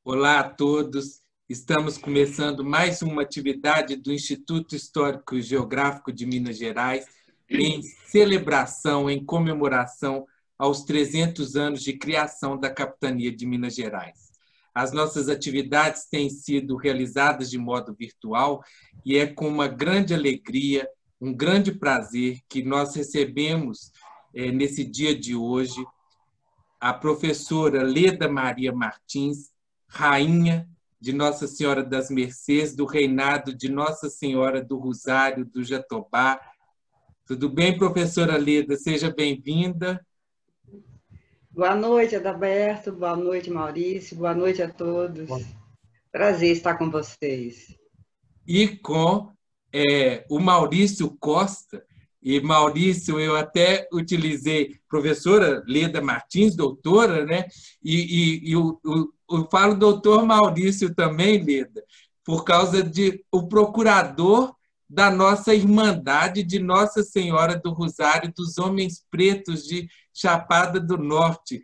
Olá a todos. Estamos começando mais uma atividade do Instituto Histórico e Geográfico de Minas Gerais em celebração, em comemoração aos 300 anos de criação da Capitania de Minas Gerais. As nossas atividades têm sido realizadas de modo virtual e é com uma grande alegria, um grande prazer que nós recebemos nesse dia de hoje a professora Leda Maria Martins, rainha de Nossa Senhora das Mercês, do reinado de Nossa Senhora do Rosário do Jatobá. Tudo bem, professora Leda? Seja bem-vinda. Boa noite, Adalberto. Boa noite, Maurício. Boa noite a todos. Prazer estar com vocês. E com o Maurício Costa. E Maurício, eu até utilizei professora Leda Martins, doutora, né? Eu falo doutor Maurício também, Leda, por causa de o procurador da nossa Irmandade de Nossa Senhora do Rosário dos Homens Pretos de Chapada do Norte.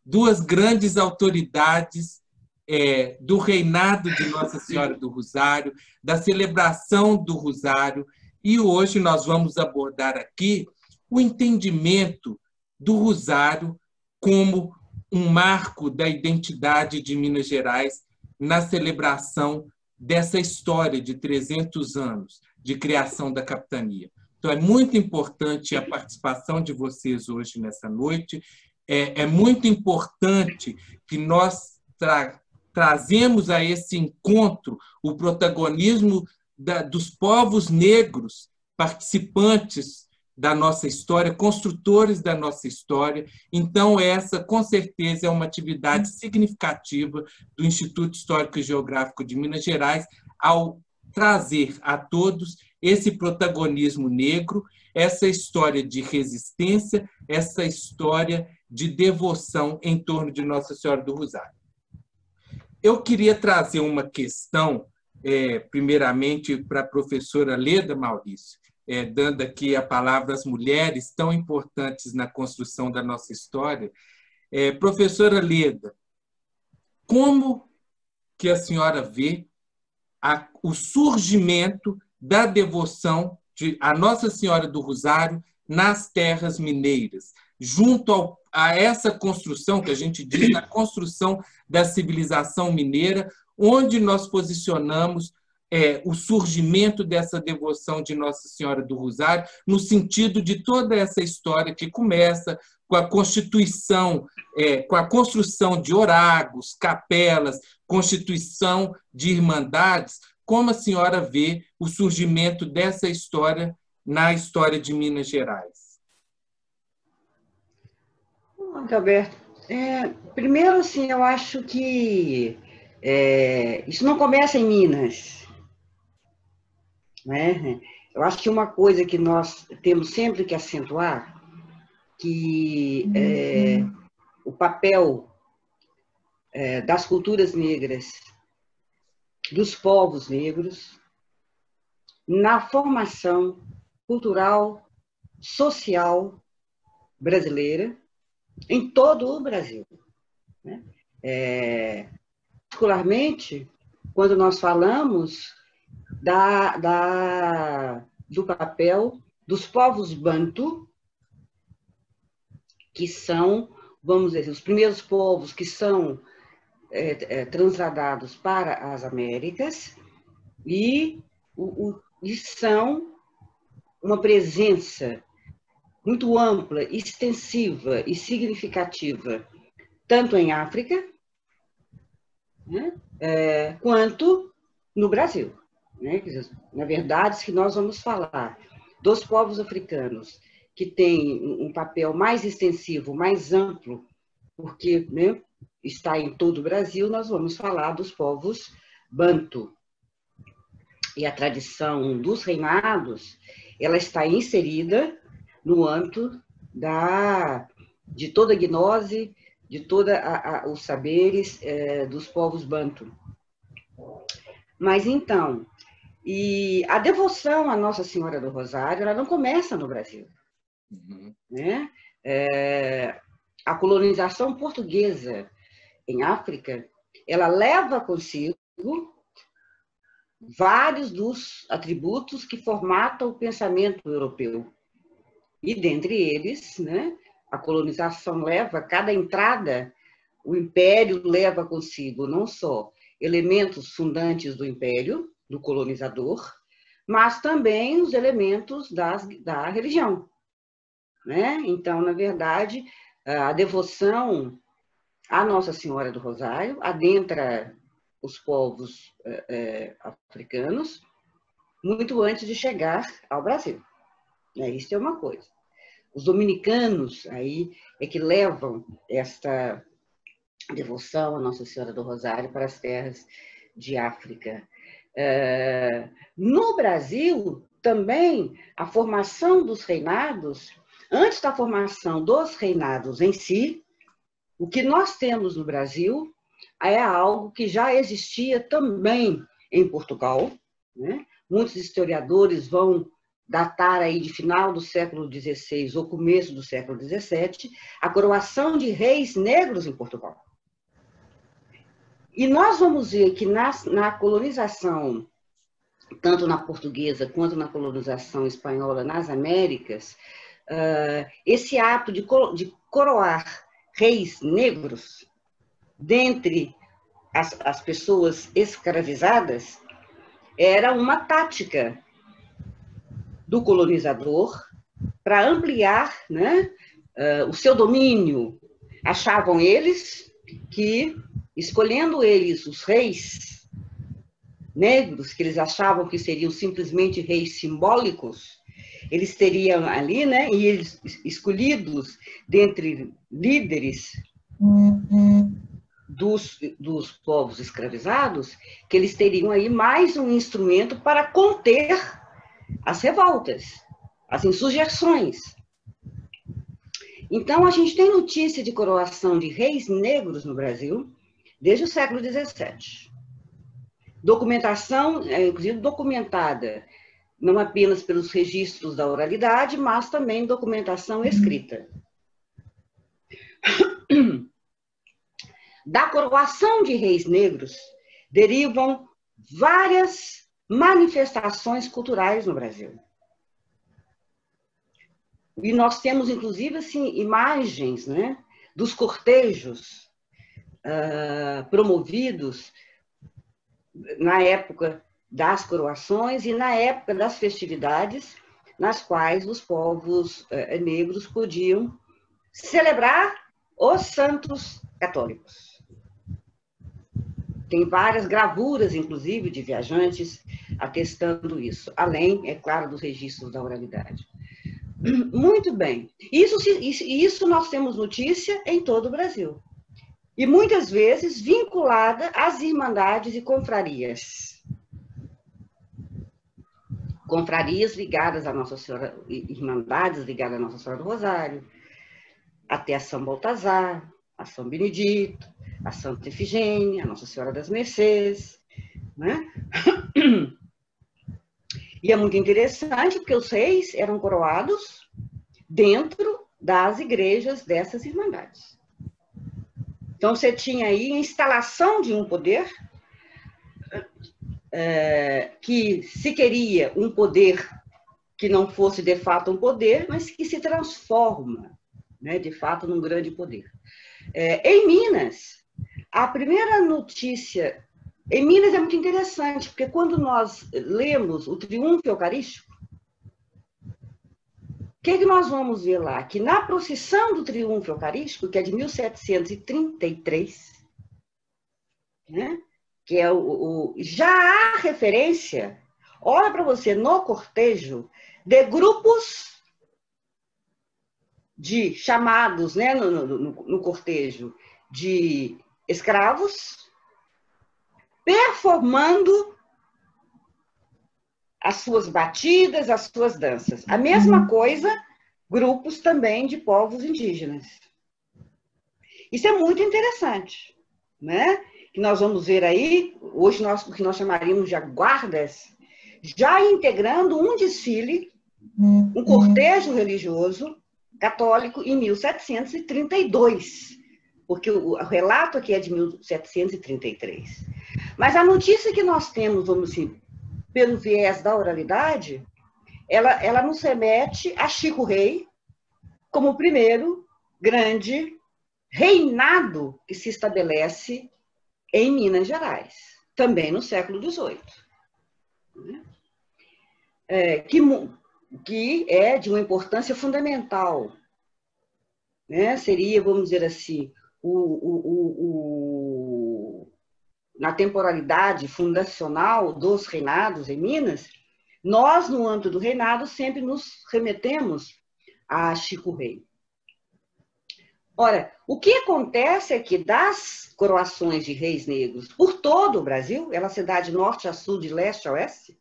Duas grandes autoridades do reinado de Nossa Senhora do Rosário, da celebração do Rosário. E hoje nós vamos abordar aqui o entendimento do Rosário como um marco da identidade de Minas Gerais na celebração dessa história de 300 anos de criação da capitania. Então, é muito importante a participação de vocês hoje nessa noite. É muito importante que nós trazemos a esse encontro o protagonismo dos povos negros participantes da nossa história, construtores da nossa história. Então, essa, com certeza, é uma atividade significativa do Instituto Histórico e Geográfico de Minas Gerais ao trazer a todos esse protagonismo negro, essa história de resistência, essa história de devoção em torno de Nossa Senhora do Rosário. Eu queria trazer uma questão primeiramente para a professora Leda, Maurício, dando aqui a palavra às mulheres tão importantes na construção da nossa história. Professora Leda, como que a senhora vê o surgimento da devoção a Nossa Senhora do Rosário nas terras mineiras, junto a essa construção que a gente diz, a construção da civilização mineira, onde nós posicionamos o surgimento dessa devoção de Nossa Senhora do Rosário, no sentido de toda essa história que começa com a constituição, com a construção de oragos, capelas, constituição de irmandades. Como a senhora vê o surgimento dessa história na história de Minas Gerais? Alberto, primeiro, assim, eu acho que isso não começa em Minas, né? Eu acho que uma coisa que nós temos sempre que acentuar, que o papel das culturas negras, dos povos negros, na formação cultural, social brasileira, em todo o Brasil, né? Particularmente, quando nós falamos do papel dos povos bantu, que são, vamos dizer, os primeiros povos que são transladados para as Américas e são uma presença muito ampla, extensiva e significativa, tanto em África, né, quanto no Brasil, né? Na verdade, se nós vamos falar dos povos africanos, que têm um papel mais extensivo, mais amplo, porque, né, está em todo o Brasil, nós vamos falar dos povos bantu. E a tradição dos reinados, ela está inserida no âmbito de toda a gnose, de todos os saberes dos povos bantu. Mas, então, a devoção à Nossa Senhora do Rosário, ela não começa no Brasil. Né? A colonização portuguesa, em África, ela leva consigo vários dos atributos que formatam o pensamento europeu. E, dentre eles, né, a colonização leva, cada entrada, o império leva consigo não só elementos fundantes do império, do colonizador, mas também os elementos da religião. Né? Então, na verdade, a devoção à Nossa Senhora do Rosário adentra os povos africanos muito antes de chegar ao Brasil. Isso é uma coisa. Os dominicanos aí é que levam esta devoção à Nossa Senhora do Rosário para as terras de África. No Brasil, também, a formação dos reinados, antes da formação dos reinados em si, o que nós temos no Brasil é algo que já existia também em Portugal. Né? Muitos historiadores vão datar aí de final do século XVI ou começo do século XVII, a coroação de reis negros em Portugal. E nós vamos ver que na colonização, tanto na portuguesa quanto na colonização espanhola nas Américas, esse ato de coroar reis negros dentre as pessoas escravizadas era uma tática do colonizador para ampliar, né, o seu domínio. Achavam eles que, escolhendo eles os reis negros, que eles achavam que seriam simplesmente reis simbólicos, eles teriam ali, né, e eles escolhidos dentre líderes dos povos escravizados, que eles teriam aí mais um instrumento para conter as revoltas, as insurreições. Então, a gente tem notícia de coroação de reis negros no Brasil desde o século XVII. Documentação, inclusive documentada, não apenas pelos registros da oralidade, mas também documentação escrita. Da coroação de reis negros derivam várias manifestações culturais no Brasil. E nós temos, inclusive, assim, imagens, né, dos cortejos promovidos na época das coroações e na época das festividades, nas quais os povos negros podiam celebrar os santos católicos. Tem várias gravuras, inclusive, de viajantes atestando isso, além, é claro, dos registros da oralidade. Muito bem. Isso nós temos notícia em todo o Brasil. E muitas vezes vinculada às irmandades e confrarias. Confrarias ligadas à Nossa Senhora, irmandades ligadas à Nossa Senhora do Rosário, até a São Baltazar, a São Benedito, a Santa Efigênia, a Nossa Senhora das Mercês, né? E é muito interessante porque os reis eram coroados dentro das igrejas dessas irmandades. Então, você tinha aí a instalação de um poder que se queria um poder que não fosse de fato um poder, mas que se transforma, né, de fato num grande poder. Em Minas, a primeira notícia... Em Minas é muito interessante, porque quando nós lemos o Triunfo Eucarístico, o que nós vamos ver lá? Que na procissão do Triunfo Eucarístico, que é de 1733, né, que é já há referência, olha para você, no cortejo, de grupos de chamados, né, no cortejo, de escravos, performando as suas batidas, as suas danças. A mesma coisa, grupos também de povos indígenas. Isso é muito interessante, né? Que nós vamos ver aí, hoje o que nós chamaríamos de guardas, já integrando um desfile, um cortejo religioso católico em 1732. porque o relato aqui é de 1733. Mas a notícia que nós temos, vamos dizer, pelo viés da oralidade, ela nos remete a Chico Rei como o primeiro grande reinado que se estabelece em Minas Gerais, também no século XVIII. Que é de uma importância fundamental. Né? Seria, vamos dizer assim, na temporalidade fundacional dos reinados em Minas, nós, no âmbito do reinado, sempre nos remetemos a Chico Rei. Ora, o que acontece é que das coroações de reis negros por todo o Brasil, ela se dá de norte a sul, de leste a oeste,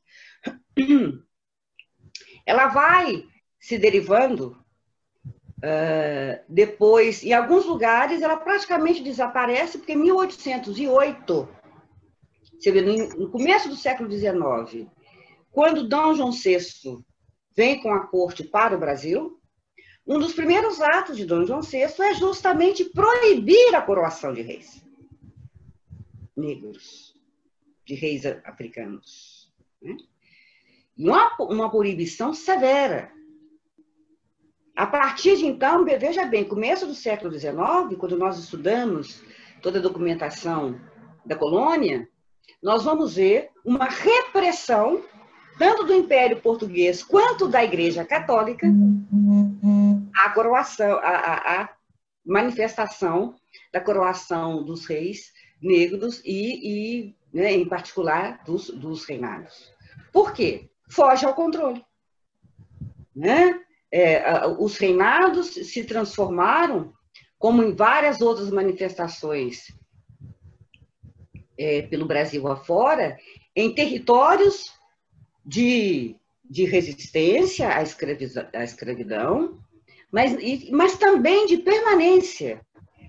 ela vai se derivando depois, em alguns lugares, ela praticamente desaparece, porque em 1808, você vê, no começo do século XIX, quando Dom João VI vem com a corte para o Brasil, um dos primeiros atos de Dom João VI é justamente proibir a coroação de reis negros, de reis africanos. Né? E uma proibição severa. A partir de então, veja bem, começo do século XIX, quando nós estudamos toda a documentação da colônia, nós vamos ver uma repressão, tanto do Império Português quanto da Igreja Católica, a coroação, a manifestação da coroação dos reis negros e né, em particular, dos reinados. Por quê? Foge ao controle. Né? Os reinados se transformaram, como em várias outras manifestações pelo Brasil afora, em territórios de resistência à escravidão, mas também de permanência,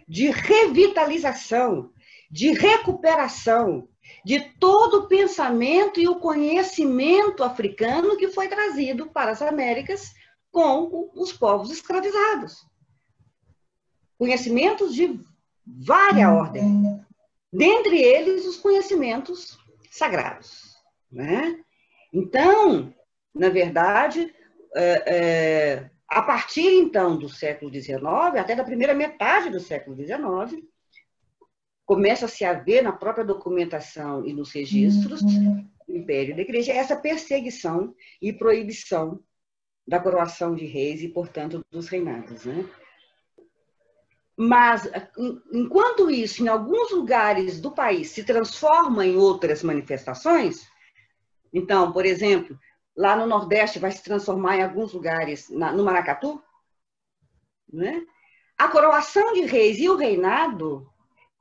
de revitalização, de recuperação de todo o pensamento e o conhecimento africano que foi trazido para as Américas com os povos escravizados. Conhecimentos de vária ordem, dentre eles os conhecimentos sagrados. Né? Então, na verdade, a partir então do século XIX, até da primeira metade do século XIX, começa-se a ver na própria documentação e nos registros do Império e da Igreja essa perseguição e proibição da coroação de reis e, portanto, dos reinados. Né? Mas, enquanto isso, em alguns lugares do país se transforma em outras manifestações, então, por exemplo, lá no Nordeste vai se transformar em alguns lugares, no Maracatu, né? A coroação de reis e o reinado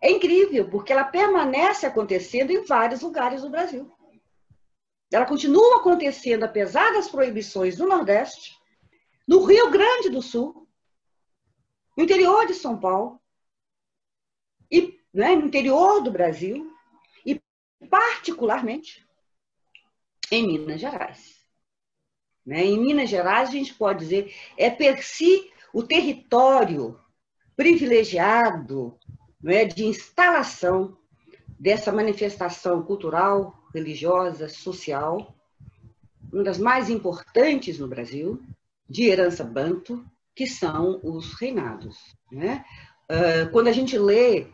é incrível, porque ela permanece acontecendo em vários lugares do Brasil. Ela continua acontecendo, apesar das proibições no Nordeste, no Rio Grande do Sul, no interior de São Paulo, e né, no interior do Brasil, e particularmente em Minas Gerais. Né? Em Minas Gerais, a gente pode dizer, é per si o território privilegiado, né, de instalação dessa manifestação cultural, religiosa, social, uma das mais importantes no Brasil, de herança banto, que são os reinados. Né? Quando a gente lê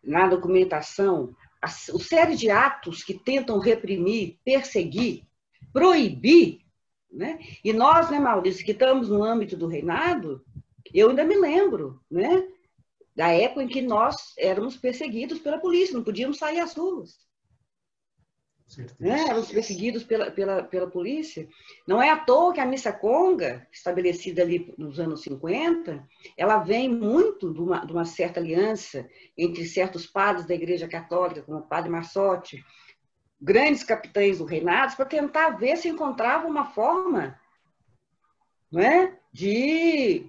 na documentação a série de atos que tentam reprimir, perseguir, proibir, né? E nós, né, Maurício, que estamos no âmbito do reinado, eu ainda me lembro, né, da época em que nós éramos perseguidos pela polícia, não podíamos sair às ruas. Né? Éramos perseguidos pela polícia. Não é à toa que a missa conga, estabelecida ali nos anos 50, ela vem muito de uma certa aliança entre certos padres da Igreja Católica, como o padre Marsotti, grandes capitães do reinado, para tentar ver se encontrava uma forma, não é, de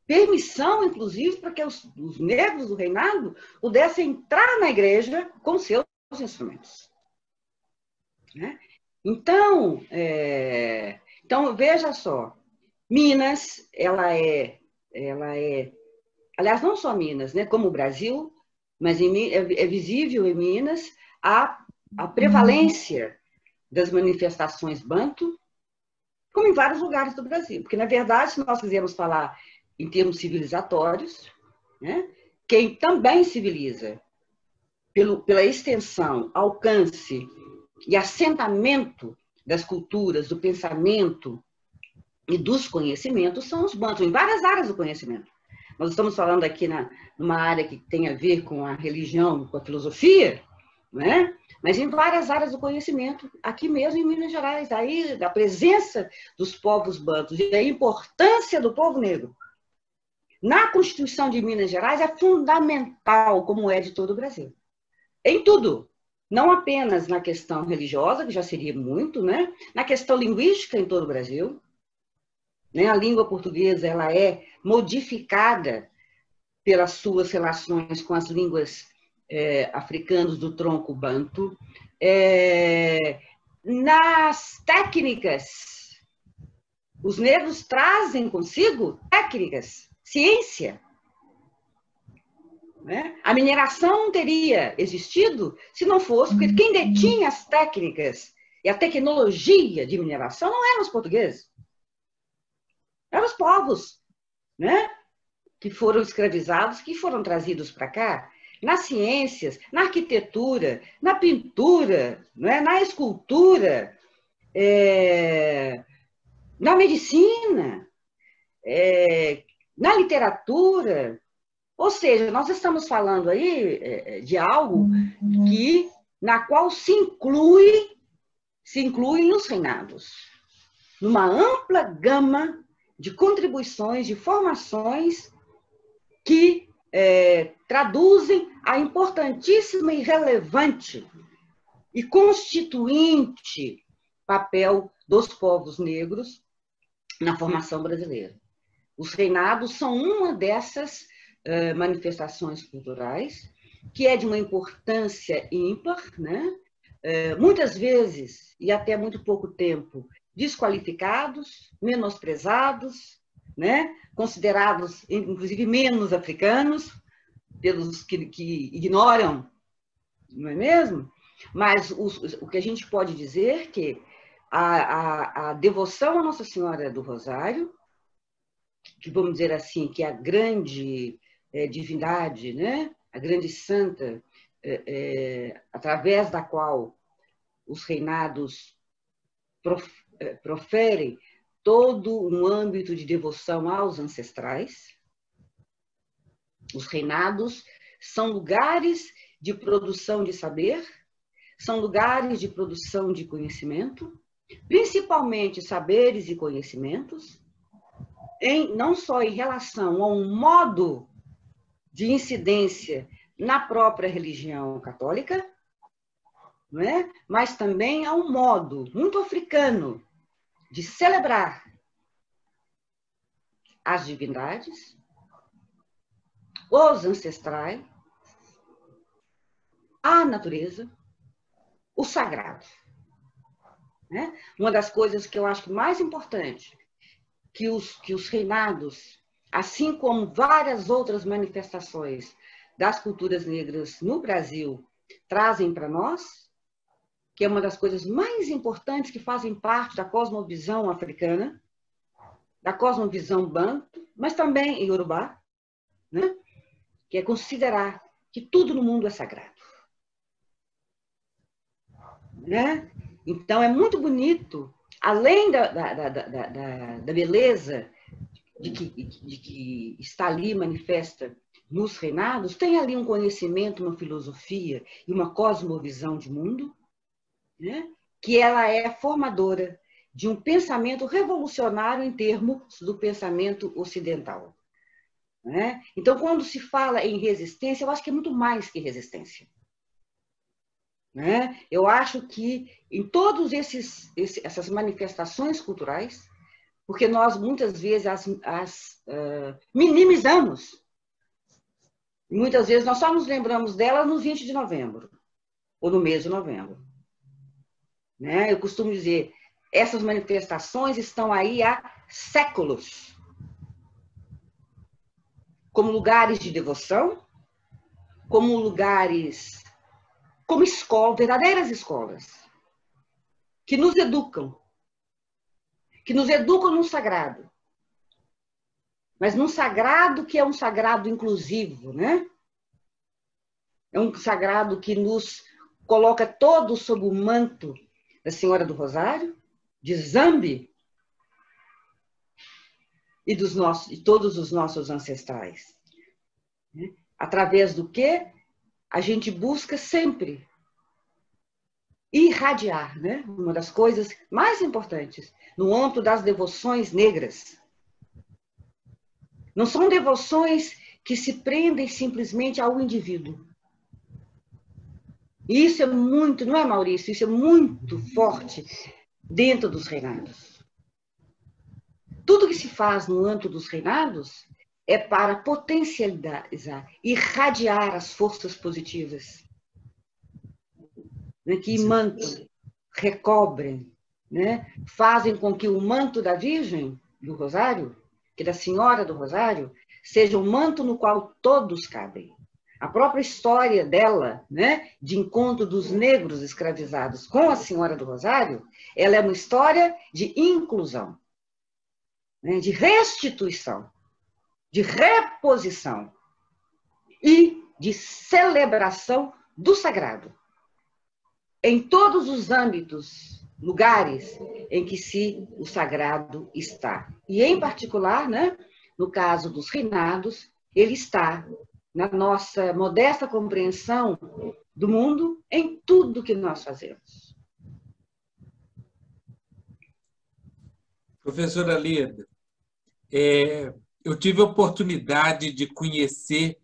permissão, inclusive, para que os negros do reinado pudessem entrar na igreja com seus instrumentos. Né? Então, veja só, Minas, ela é aliás, não só Minas, né, como o Brasil, mas é visível em Minas a prevalência das manifestações banto, como em vários lugares do Brasil. Porque, na verdade, se nós quisermos falar em termos civilizatórios, né, quem também civiliza pela extensão, alcance e assentamento das culturas, do pensamento e dos conhecimentos são os bantos, em várias áreas do conhecimento. Nós estamos falando aqui numa área que tem a ver com a religião, com a filosofia, né? Mas em várias áreas do conhecimento, aqui mesmo em Minas Gerais, aí a presença dos povos bantos e a importância do povo negro na Constituição de Minas Gerais é fundamental, como é de todo o Brasil. Em tudo, não apenas na questão religiosa, que já seria muito, né? Na questão linguística em todo o Brasil, né? A língua portuguesa ela é modificada pelas suas relações com as línguas africanas do tronco banto. Nas técnicas, os negros trazem consigo técnicas, ciência. Né? A mineração não teria existido se não fosse, porque quem detinha as técnicas e a tecnologia de mineração não eram os portugueses, eram os povos, né? Que foram escravizados, que foram trazidos para cá, nas ciências, na arquitetura, na pintura, né? Na escultura, na medicina, na literatura. Ou seja, nós estamos falando aí de algo na qual se inclui nos reinados, numa ampla gama de contribuições, de formações que traduzem a importantíssima e relevante e constituinte papel dos povos negros na formação brasileira. Os reinados são uma dessas manifestações culturais, que é de uma importância ímpar, né? Muitas vezes, e até muito pouco tempo, desqualificados, menosprezados, né? Considerados, inclusive, menos africanos, pelos que ignoram, não é mesmo? Mas o que a gente pode dizer é que a devoção a Nossa Senhora do Rosário, que vamos dizer assim, que é a grande divindade, né? A grande santa, através da qual os reinados proferem todo um âmbito de devoção aos ancestrais. Os reinados são lugares de produção de saber, são lugares de produção de conhecimento, principalmente saberes e conhecimentos, não só em relação a um modo de incidência na própria religião católica, não é? Mas também a um modo muito africano de celebrar as divindades, os ancestrais, a natureza, o sagrado. Né? Uma das coisas que eu acho mais importante que os reinados, assim como várias outras manifestações das culturas negras no Brasil, trazem para nós, que é uma das coisas mais importantes que fazem parte da cosmovisão africana, da cosmovisão banto, mas também iorubá, né? Que é considerar que tudo no mundo é sagrado. Né? Então, é muito bonito, além da beleza de que está ali manifesta nos reinados, tem ali um conhecimento, uma filosofia e uma cosmovisão de mundo, né? Que ela é formadora de um pensamento revolucionário em termos do pensamento ocidental. Né? Então, quando se fala em resistência, eu acho que é muito mais que resistência. Né? Eu acho que em todas essas manifestações culturais, porque nós muitas vezes as minimizamos, muitas vezes nós só nos lembramos delas no 20 de novembro, ou no mês de novembro. Né? Eu costumo dizer, essas manifestações estão aí há séculos. como lugares de devoção, como lugares, como escola, verdadeiras escolas, que nos educam no sagrado, mas num sagrado que é um sagrado inclusivo, né? É um sagrado que nos coloca todos sob o manto da Senhora do Rosário, de Zambi e de todos os nossos ancestrais. Através do que a gente busca sempre irradiar, né? Uma das coisas mais importantes no âmbito das devoções negras. Não são devoções que se prendem simplesmente ao indivíduo. E isso é muito, não é, Maurício? Isso é muito forte dentro dos reinados. Tudo que se faz no âmbito dos reinados é para potencializar, irradiar as forças positivas, né, que imantam, recobrem, né, fazem com que o manto da Virgem do Rosário, que da Senhora do Rosário, seja um manto no qual todos cabem. A própria história dela, né, de encontro dos negros escravizados com a Senhora do Rosário, ela é uma história de inclusão, né, de restituição, de reposição e de celebração do sagrado, em todos os âmbitos, lugares em que o sagrado está. E, em particular, né, no caso dos reinados, ele está na nossa modesta compreensão do mundo, em tudo que nós fazemos. Professora Leda, eu tive a oportunidade de conhecer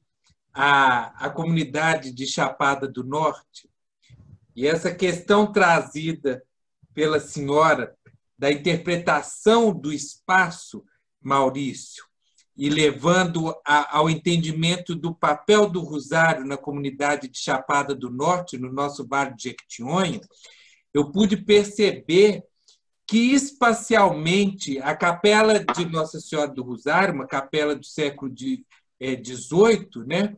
a comunidade de Chapada do Norte, e essa questão trazida pela senhora da interpretação do espaço, Maurício, e levando ao entendimento do papel do Rosário na comunidade de Chapada do Norte, no nosso Vale de Jequitinhonha, eu pude perceber que, espacialmente, a Capela de Nossa Senhora do Rosário, uma capela do século XVIII, né,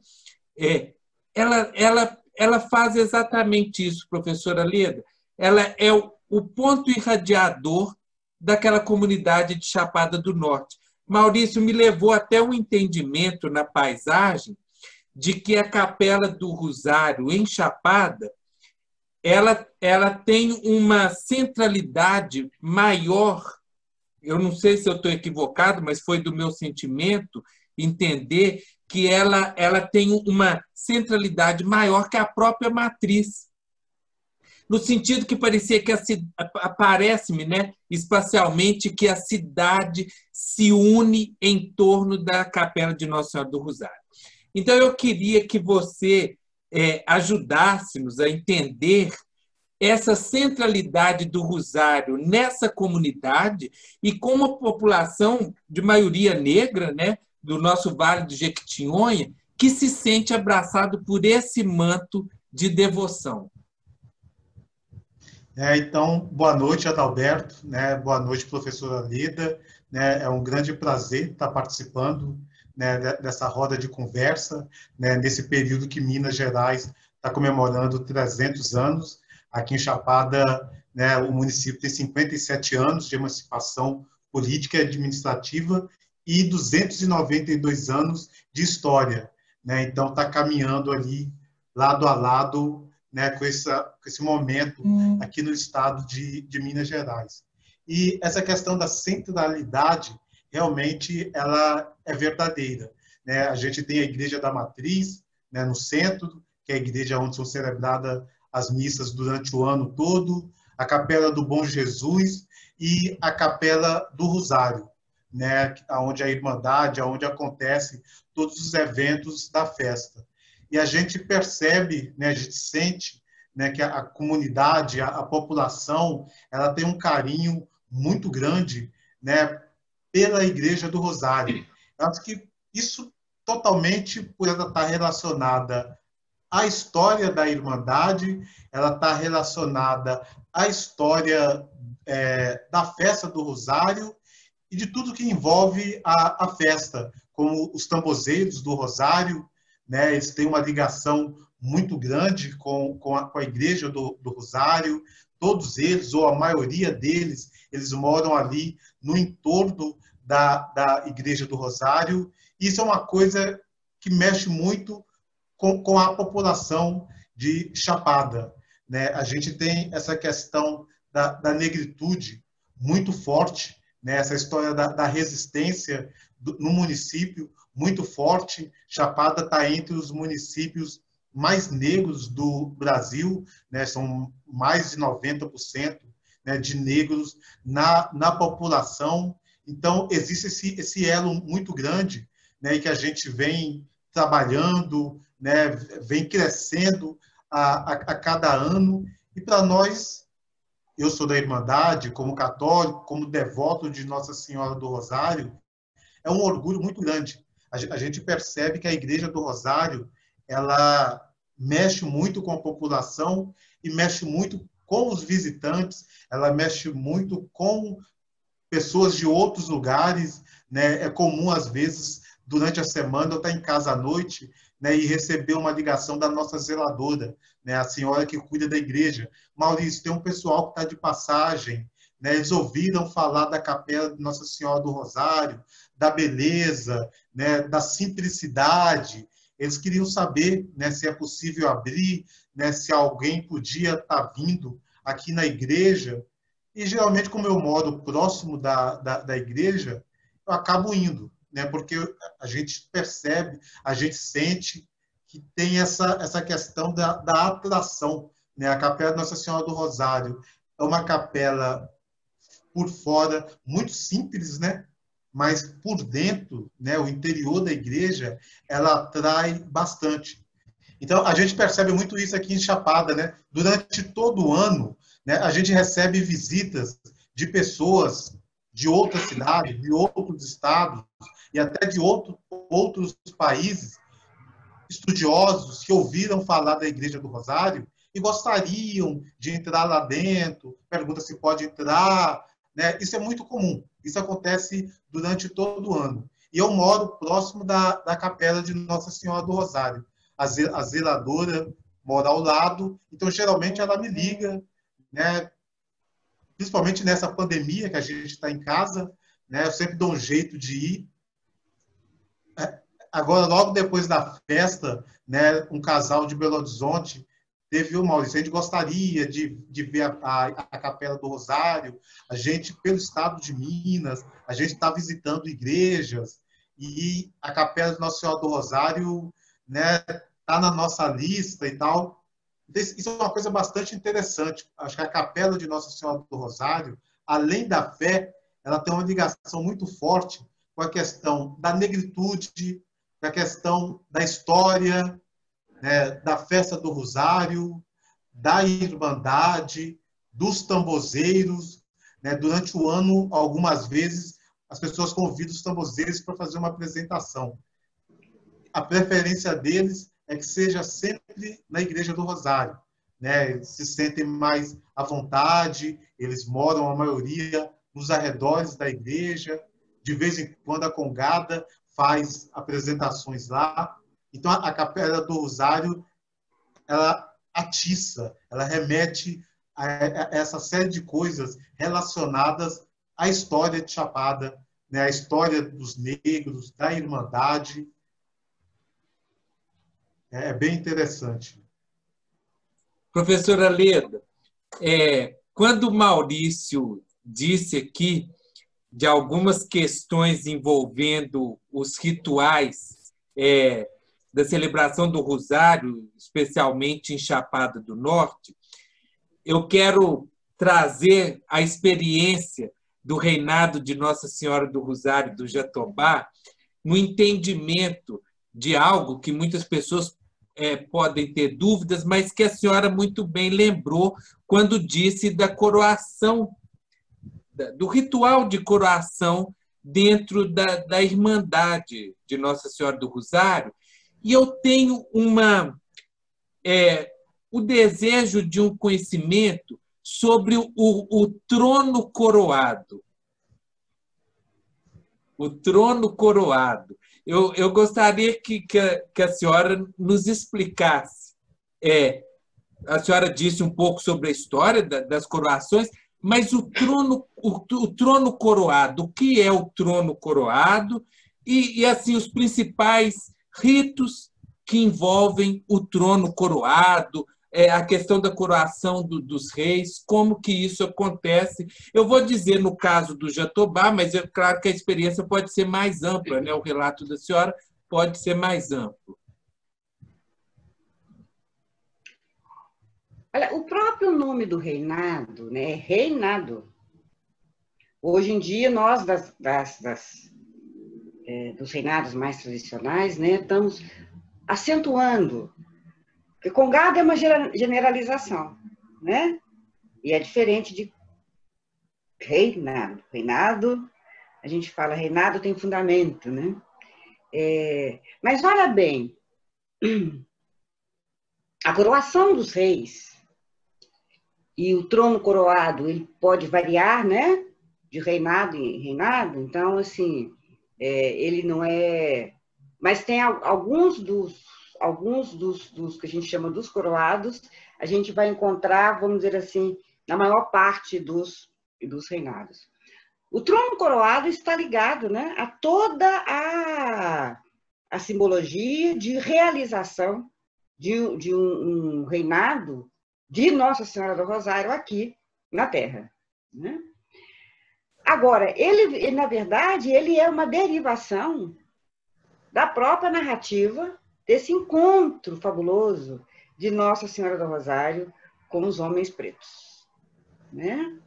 ela faz exatamente isso, professora Leda. Ela é o ponto irradiador daquela comunidade de Chapada do Norte. Maurício me levou até um entendimento na paisagem de que a Capela do Rosário, em Chapada, ela tem uma centralidade maior. Eu não sei se eu estou equivocado, mas foi do meu sentimento entender que ela tem uma centralidade maior que a própria matriz. No sentido que parecia que parece-me, né, espacialmente, que a cidade se une em torno da Capela de Nossa Senhora do Rosário. Então, eu queria que você ajudasse-nos a entender essa centralidade do Rosário nessa comunidade e como a população de maioria negra, né, do nosso Vale de Jequitinhonha, que se sente abraçado por esse manto de devoção. Então, boa noite, Adalberto, né? Boa noite, professora Leda. Né? É um grande prazer estar participando, né, dessa roda de conversa, né, nesse período que Minas Gerais está comemorando 300 anos. Aqui em Chapada, né, o município tem 57 anos de emancipação política e administrativa e 292 anos de história. Né? Então, está caminhando ali, lado a lado, né, com esse momento aqui no estado de Minas Gerais. E essa questão da centralidade, realmente, ela é verdadeira. Né? A gente tem a Igreja da Matriz, né, no centro, que é a igreja onde são celebradas as missas durante o ano todo, a Capela do Bom Jesus e a Capela do Rosário, né, onde a Irmandade, onde acontecem todos os eventos da festa. E a gente percebe, né, a gente sente, né, que a comunidade, a população, ela tem um carinho muito grande, né, pela Igreja do Rosário. Eu acho que isso totalmente por ela estar relacionada à história da Irmandade, ela está relacionada à história da festa do Rosário e de tudo que envolve a festa, como os tambozeiros do Rosário, né? Eles têm uma ligação muito grande com a Igreja do Rosário. Todos eles, ou a maioria deles, eles moram ali no entorno da Igreja do Rosário. Isso é uma coisa que mexe muito com a população de Chapada, né? A gente tem essa questão da negritude muito forte, né? Essa história da resistência no município muito forte. Chapada está entre os municípios mais negros do Brasil, né? São mais de 90%, né, de negros na população. Então, existe esse elo muito grande, né, e que a gente vem trabalhando, né, vem crescendo a cada ano. E para nós, eu sou da Irmandade, como católico, como devoto de Nossa Senhora do Rosário, é um orgulho muito grande. A gente percebe que a Igreja do Rosário, ela mexe muito com a população e mexe muito com os visitantes, ela mexe muito com pessoas de outros lugares, né? É comum, às vezes, durante a semana, eu estar em casa à noite, né, e receber uma ligação da nossa zeladora, né, a senhora que cuida da igreja. Maurício, tem um pessoal que está de passagem, né, eles ouviram falar da capela de Nossa Senhora do Rosário, da beleza, né, da simplicidade. Eles queriam saber, né, se é possível abrir, né, se alguém podia estar vindo aqui na igreja. E, geralmente, como eu moro próximo da igreja, eu acabo indo, né, porque a gente percebe, a gente sente que tem essa questão da atração, né? A Capela de Nossa Senhora do Rosário é uma capela, por fora, muito simples, né? Mas por dentro, né, o interior da igreja, ela atrai bastante. Então, a gente percebe muito isso aqui em Chapada, né? Durante todo o ano, né, a gente recebe visitas de pessoas de outras cidades, de outros estados e até de outros países, estudiosos que ouviram falar da Igreja do Rosário e gostariam de entrar lá dentro, pergunta se pode entrar, né? Isso é muito comum, isso acontece durante todo o ano. E eu moro próximo da capela de Nossa Senhora do Rosário. A zeladora mora ao lado, então geralmente ela me liga, né? Principalmente nessa pandemia que a gente está em casa, né? Eu sempre dou um jeito de ir. Agora, logo depois da festa, né, um casal de Belo Horizonte teve o Maurício. A gente gostaria de ver a Capela do Rosário. A gente, pelo estado de Minas, a gente está visitando igrejas e a Capela de Nossa Senhora do Rosário, né, está na nossa lista e tal. Isso é uma coisa bastante interessante. Acho que a Capela de Nossa Senhora do Rosário, além da fé, ela tem uma ligação muito forte com a questão da negritude, da questão da história, né, da festa do Rosário, da Irmandade, dos tambozeiros. Né? Durante o ano, algumas vezes, as pessoas convidam os tambozeiros para fazer uma apresentação. A preferência deles é que seja sempre na Igreja do Rosário. Né? Eles se sentem mais à vontade, eles moram, a maioria, nos arredores da igreja. De vez em quando, a Congada faz apresentações lá. Então, a Capela do Rosário, ela atiça, ela remete a essa série de coisas relacionadas à história de Chapada, né? A história dos negros, da Irmandade. É bem interessante. Professora Leda, quando o Maurício disse aqui de algumas questões envolvendo os rituais da celebração do Rosário, especialmente em Chapada do Norte, eu quero trazer a experiência do reinado de Nossa Senhora do Rosário do Jatobá no entendimento de algo que muitas pessoas podem ter dúvidas, mas que a senhora muito bem lembrou quando disse da coroação, do ritual de coroação dentro da Irmandade de Nossa Senhora do Rosário. E eu tenho o desejo de um conhecimento sobre o trono coroado. o trono coroado. Eu gostaria que a senhora nos explicasse. A senhora disse um pouco sobre a história das coroações, mas o trono coroado, o que é o trono coroado? E assim, os principais ritos que envolvem o trono coroado, a questão da coroação dos reis, como que isso acontece. Eu vou dizer no caso do Jatobá, mas é claro que a experiência pode ser mais ampla, né? O relato da senhora pode ser mais amplo. Olha, o próprio nome do reinado, né, é reinado. Hoje em dia, nós, dos reinados mais tradicionais, né, estamos acentuando. Porque congado é uma generalização, né? E é diferente de reinado. Reinado, a gente fala, reinado tem fundamento, né? Mas olha bem, a coroação dos reis e o trono coroado, ele pode variar, né? De reinado em reinado. Então, assim, ele não é... Mas tem alguns dos que a gente chama dos coroados, a gente vai encontrar, vamos dizer assim, na maior parte dos reinados. O trono coroado está ligado, né, a toda a simbologia de realização de um reinado de Nossa Senhora do Rosário aqui na Terra, né? Agora, ele, na verdade, ele é uma derivação da própria narrativa desse encontro fabuloso de Nossa Senhora do Rosário com os homens pretos, né?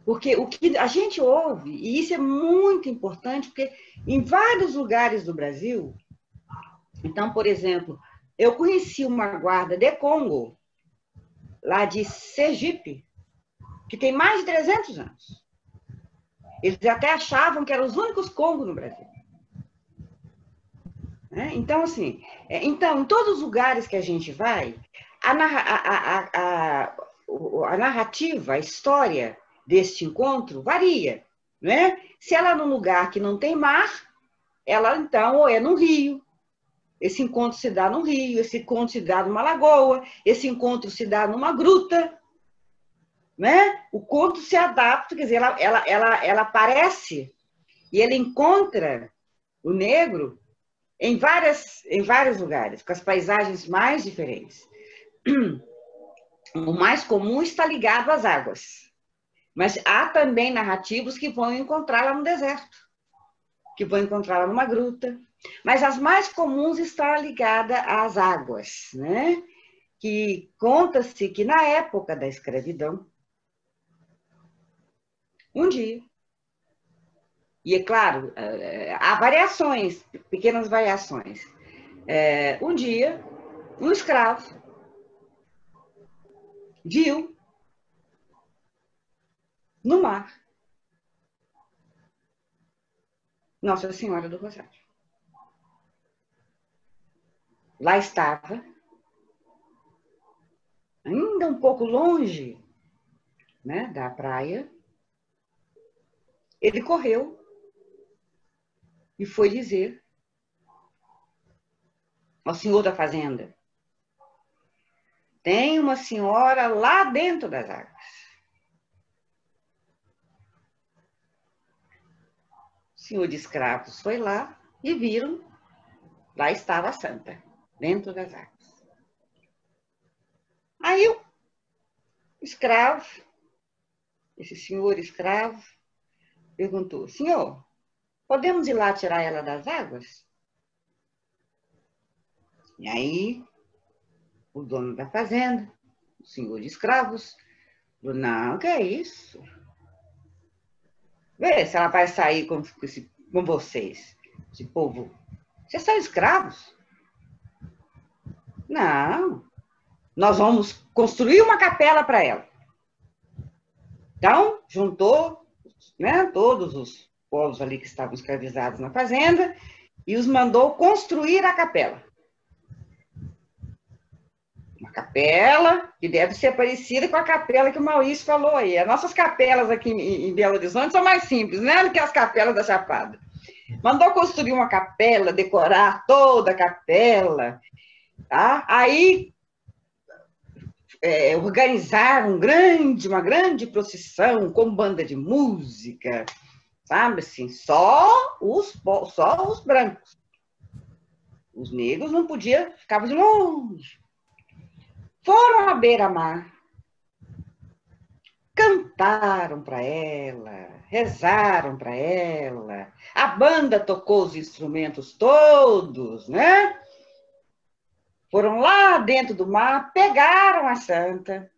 Porque o que a gente ouve, e isso é muito importante, porque em vários lugares do Brasil, então, por exemplo, eu conheci uma guarda de Congo, lá de Sergipe, que tem mais de 300 anos. Eles até achavam que eram os únicos Congos no Brasil. Então, assim, em todos os lugares que a gente vai, a narrativa, a história deste encontro varia, né? Se ela é num lugar que não tem mar, ela, então, ou é num rio. Esse encontro se dá num rio, esse encontro se dá numa lagoa, esse encontro se dá numa gruta, né? O conto se adapta, quer dizer, ela aparece e ele encontra o negro em vários lugares, com as paisagens mais diferentes. O mais comum está ligado às águas, mas há também narrativos que vão encontrá-la no deserto, que vão encontrá-la numa gruta, mas as mais comuns estão ligadas às águas, né? Que conta-se que na época da escravidão, um dia, e é claro, há variações, pequenas variações. Um dia, um escravo viu no mar Nossa Senhora do Rosário. Lá estava, ainda um pouco longe, né, da praia. Ele correu e foi dizer ao senhor da fazenda: tem uma senhora lá dentro das águas. O senhor de escravos foi lá e viram, lá estava a santa, dentro das águas. Aí o escravo, esse senhor escravo, perguntou: senhor, podemos ir lá tirar ela das águas? E aí, o dono da fazenda, o senhor de escravos, falou: não, que é isso? Vê se ela vai sair com vocês, esse povo. Vocês são escravos? Não, nós vamos construir uma capela para ela. Então, juntou, né, todos os povos ali que estavam escravizados na fazenda e os mandou construir a capela. Uma capela que deve ser parecida com a capela que o Maurício falou aí. As nossas capelas aqui em Belo Horizonte são mais simples, né, do que as capelas da Chapada. Mandou construir uma capela, decorar toda a capela, tá? Aí organizaram uma grande procissão com banda de música, sabe assim, só os brancos. Os negros não podiam, ficavam de longe. Foram à beira-mar, cantaram para ela, rezaram para ela, a banda tocou os instrumentos todos, né? Foram lá dentro do mar, pegaram a santa,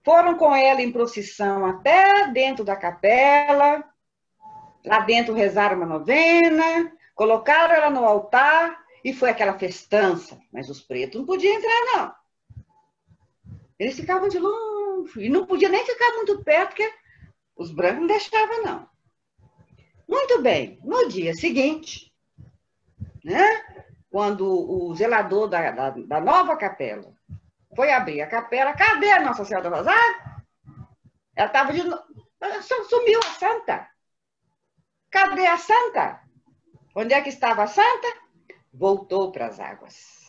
foram com ela em procissão até dentro da capela, lá dentro rezaram uma novena, colocaram ela no altar e foi aquela festança. Mas os pretos não podiam entrar, não. Eles ficavam de longe e não podiam nem ficar muito perto, porque os brancos não deixavam, não. Muito bem, no dia seguinte, né? Quando o zelador da nova capela foi abrir a capela, cadê a Nossa Senhora do Rosário? Ela estava de novo. Sumiu a santa. Cadê a santa? Onde é que estava a santa? Voltou para as águas.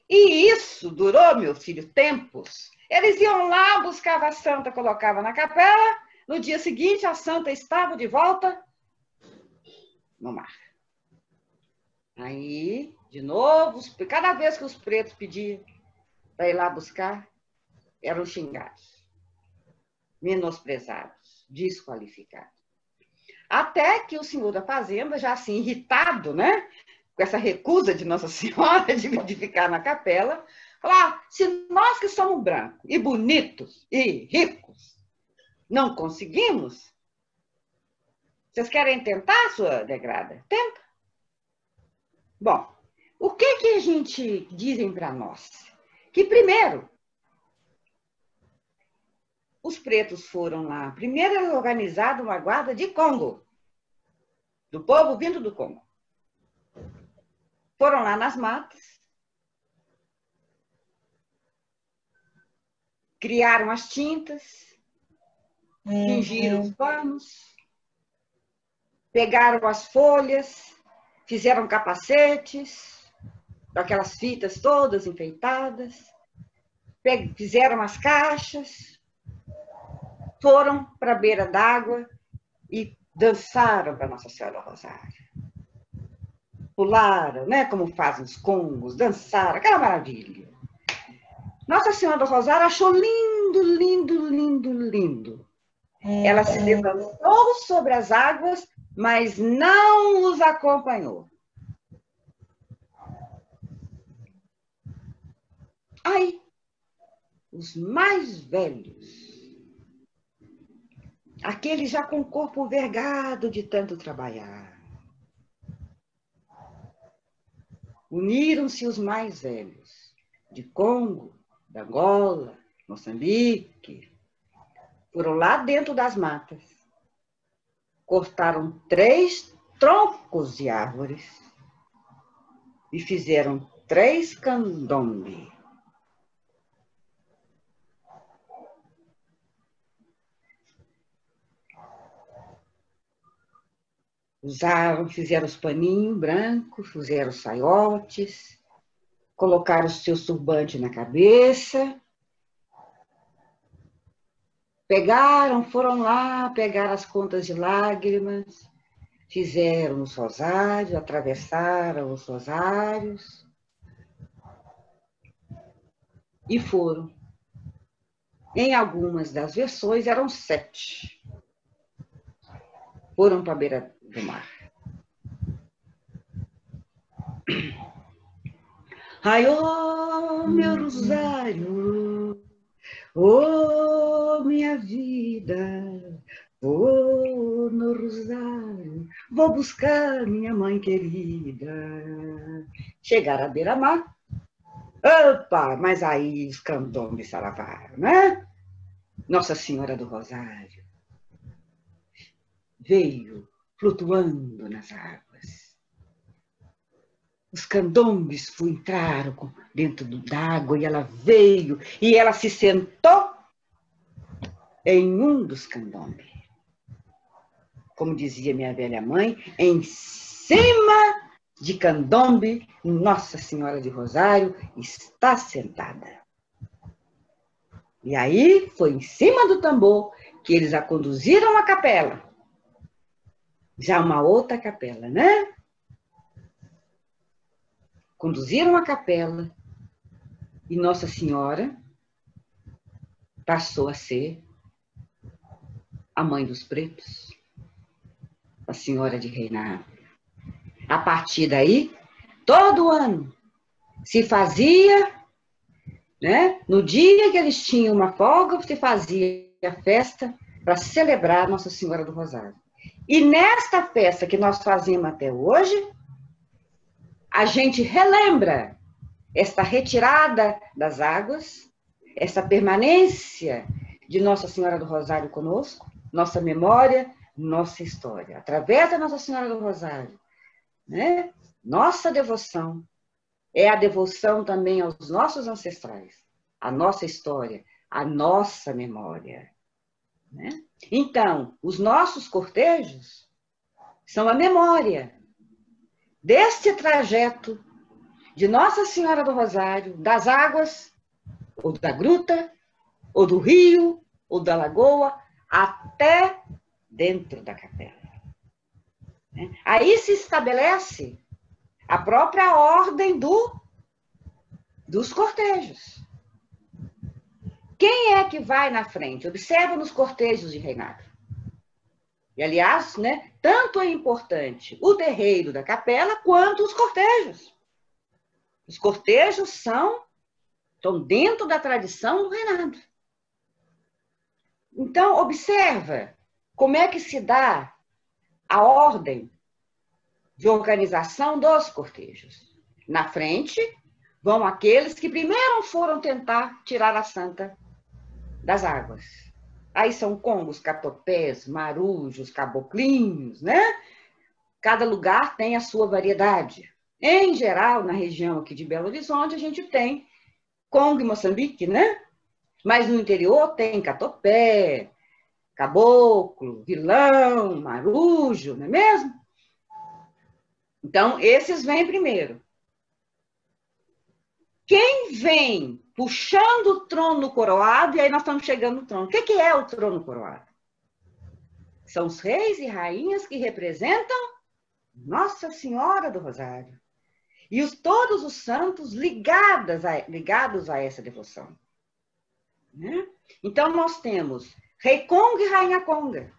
E isso durou, meu filho, tempos. Eles iam lá, buscavam a santa, colocavam na capela. No dia seguinte, a santa estava de volta no mar. Aí, de novo, cada vez que os pretos pediam para ir lá buscar, eram xingados, menosprezados, desqualificados. Até que o senhor da fazenda, já assim irritado, né, com essa recusa de Nossa Senhora de ficar na capela, falou: se nós que somos brancos e bonitos e ricos não conseguimos, vocês querem tentar, sua degrada? Tenta. Bom, o que a gente dizem para nós? Que primeiro, os pretos foram lá. Primeiro era organizada uma guarda de Congo, do povo vindo do Congo. Foram lá nas matas, criaram as tintas, tingiram os panos, pegaram as folhas, fizeram capacetes, com aquelas fitas todas enfeitadas, fizeram as caixas, foram para a beira d'água e dançaram para Nossa Senhora do Rosário. Pularam, né, como fazem os congos, dançaram, aquela maravilha. Nossa Senhora do Rosário achou lindo, lindo, lindo, lindo. Ela se levantou sobre as águas, mas não os acompanhou. Aí, os mais velhos, aqueles já com o corpo vergado de tanto trabalhar, uniram-se os mais velhos, de Congo, da Angola, Moçambique, foram lá dentro das matas, cortaram 3 troncos de árvores e fizeram 3 candombe. Fizeram os paninhos brancos, fizeram os saiotes, colocaram o seu turbante na cabeça, foram lá, pegaram as contas de lágrimas, fizeram os rosários, atravessaram os rosários e foram. Em algumas das versões eram 7. Foram para a beira do mar. Ai, ô, meu rosário, ô, minha vida, vou no rosário, vou buscar minha mãe querida. Chegaram à beira-mar. Opa, mas aí os candombe se salavaram, né? Nossa Senhora do Rosário veio flutuando nas águas. Os candombes entraram dentro d'água e ela veio e ela se sentou em um dos candombes. como dizia minha velha mãe, em cima de Candombe, Nossa Senhora de Rosário está sentada. E aí foi em cima do tambor que eles a conduziram à capela. Já uma outra capela, né? Conduziram à capela e Nossa Senhora passou a ser a mãe dos pretos, a Senhora de Reinado. A partir daí, todo ano se fazia, né? No dia que eles tinham uma folga, se fazia a festa para celebrar Nossa Senhora do Rosário. E nesta festa que nós fazemos até hoje, a gente relembra esta retirada das águas, essa permanência de Nossa Senhora do Rosário conosco, nossa memória, nossa história. Através da Nossa Senhora do Rosário, né? Nossa devoção é a devoção também aos nossos ancestrais, a nossa história, a nossa memória, né? Então, os nossos cortejos são a memória deste trajeto de Nossa Senhora do Rosário, das águas, ou da gruta, ou do rio, ou da lagoa, até dentro da capela. Aí se estabelece a própria ordem dos cortejos. Quem é que vai na frente? Observa nos cortejos de reinado. E, aliás, né, tanto é importante o terreiro da capela quanto os cortejos. Os cortejos estão dentro da tradição do reinado. Então, observa como é que se dá a ordem de organização dos cortejos. Na frente vão aqueles que primeiro foram tentar tirar a santa das águas. Aí são congos, catopés, marujos, caboclinhos, né? Cada lugar tem a sua variedade. Em geral, na região aqui de Belo Horizonte, a gente tem Congo e Moçambique, né? Mas no interior tem catopé, caboclo, vilão, marujo, não é mesmo? Então, esses vêm primeiro. Quem vem puxando o trono coroado, e aí nós estamos chegando no trono. O que é o trono coroado? São os reis e rainhas que representam Nossa Senhora do Rosário. E todos os santos ligados a essa devoção. Né? Então, nós temos Rei Conga e Rainha Conga.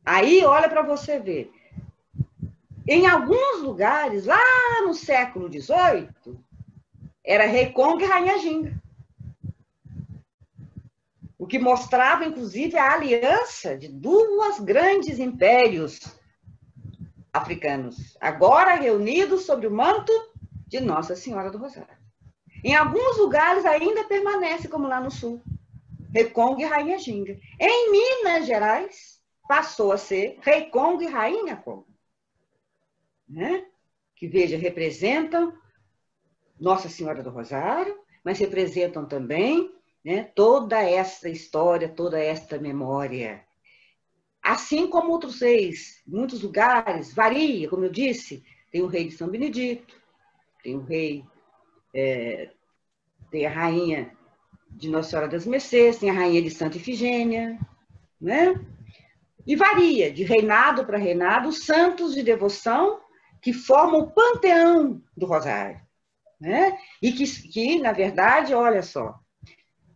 Aí, olha para você ver. Em alguns lugares, lá no século XVIII, era Rei Conga e Rainha Ginga. O que mostrava, inclusive, a aliança de dois grandes impérios africanos, agora reunidos sob o manto de Nossa Senhora do Rosário. Em alguns lugares ainda permanece, como lá no sul, Rei Conga e Rainha Ginga. Em Minas Gerais, passou a ser Rei Conga e Rainha Conga. Né? Que, veja, representam Nossa Senhora do Rosário, mas representam também, né, toda essa história, toda esta memória. Assim como outros reis, em muitos lugares, varia, como eu disse, tem o rei de São Benedito, tem o rei, tem a rainha de Nossa Senhora das Mercês, tem a rainha de Santa Ifigênia, né? E varia de reinado para reinado, os santos de devoção que formam o panteão do Rosário, né? E que, na verdade, olha só,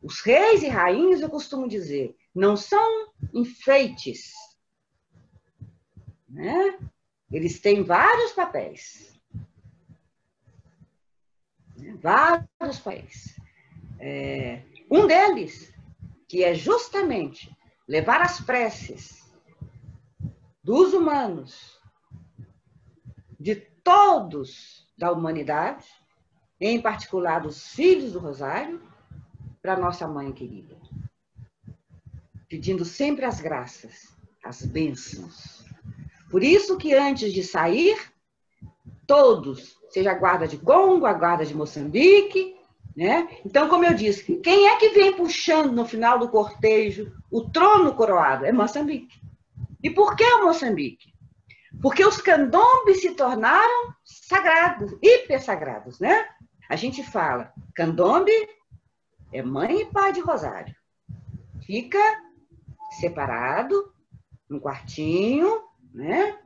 os reis e rainhas, eu costumo dizer, não são enfeites, né? Eles têm vários papéis. Vários papéis. Um deles, que é justamente levar as preces dos humanos, de todos da humanidade, em particular dos filhos do Rosário, para nossa mãe querida. Pedindo sempre as graças, as bênçãos. Por isso que antes de sair, todos, seja a guarda de Congo, a guarda de Moçambique, né? Então, como eu disse, quem é que vem puxando no final do cortejo o trono coroado? É Moçambique. E por que o Moçambique? Porque os candombes se tornaram sagrados, hipersagrados, né? A gente fala, candombe é mãe e pai de Rosário. Fica separado, num quartinho, né?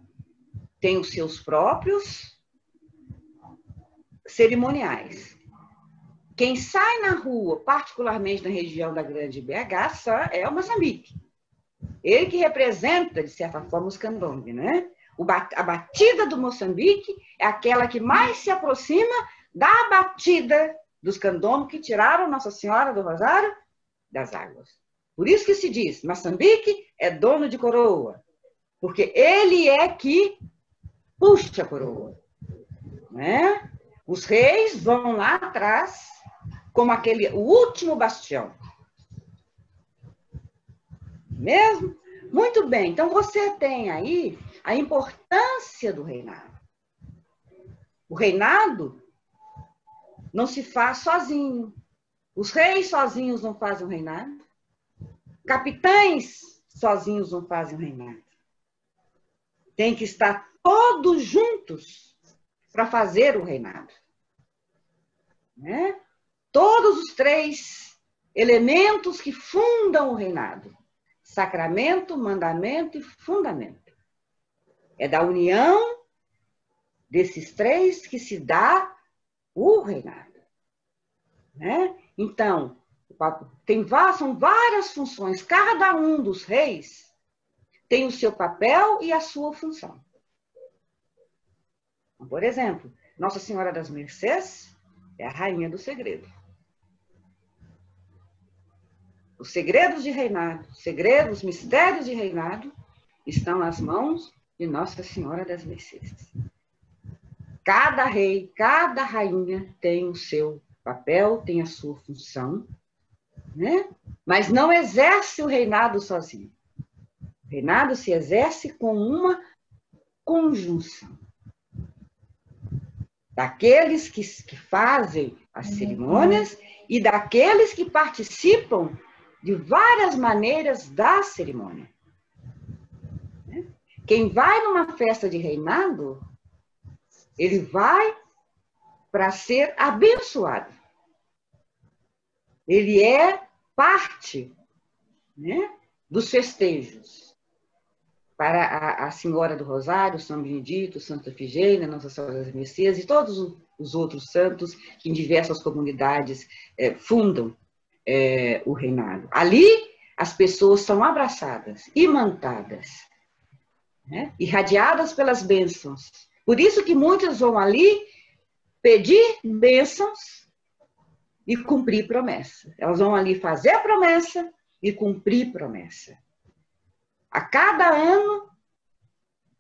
Tem os seus próprios cerimoniais. Quem sai na rua, particularmente na região da Grande BH, só é o Moçambique. Ele que representa, de certa forma, os candombe, né? A batida do Moçambique é aquela que mais se aproxima da batida dos candombe que tiraram Nossa Senhora do Rosário das águas. Por isso que se diz, Moçambique é dono de coroa, porque ele é que puxa a coroa, né? Os reis vão lá atrás, como o último bastião. Mesmo? Muito bem, então você tem aí a importância do reinado. O reinado não se faz sozinho. Os reis sozinhos não fazem o reinado. Capitães sozinhos não fazem o reinado. Tem que estar todos juntos para fazer o reinado. Né? Todos os 3 elementos que fundam o reinado. Sacramento, mandamento e fundamento. É da união desses 3 que se dá o reinado. Né? Então, são várias funções. Cada um dos reis tem o seu papel e a sua função. Por exemplo, Nossa Senhora das Mercês é a rainha do segredo. Os segredos de reinado, os mistérios de reinado estão nas mãos de Nossa Senhora das Mercês. Cada rei, cada rainha tem o seu papel, tem a sua função, né? Mas não exerce o reinado sozinho. O reinado se exerce com uma conjunção daqueles que fazem as cerimônias e daqueles que participam de várias maneiras da cerimônia. Quem vai numa festa de reinado, ele vai para ser abençoado. Ele é parte, né, dos festejos. Para a Senhora do Rosário, São Benedito, Santa Efigênia, Nossa Senhora das Mercês e todos os outros santos que em diversas comunidades fundam o reinado. Ali, as pessoas são abraçadas, imantadas, né, irradiadas pelas bênçãos. Por isso que muitas vão ali pedir bênçãos e cumprir promessa. Elas vão ali fazer a promessa e cumprir promessa. A cada ano,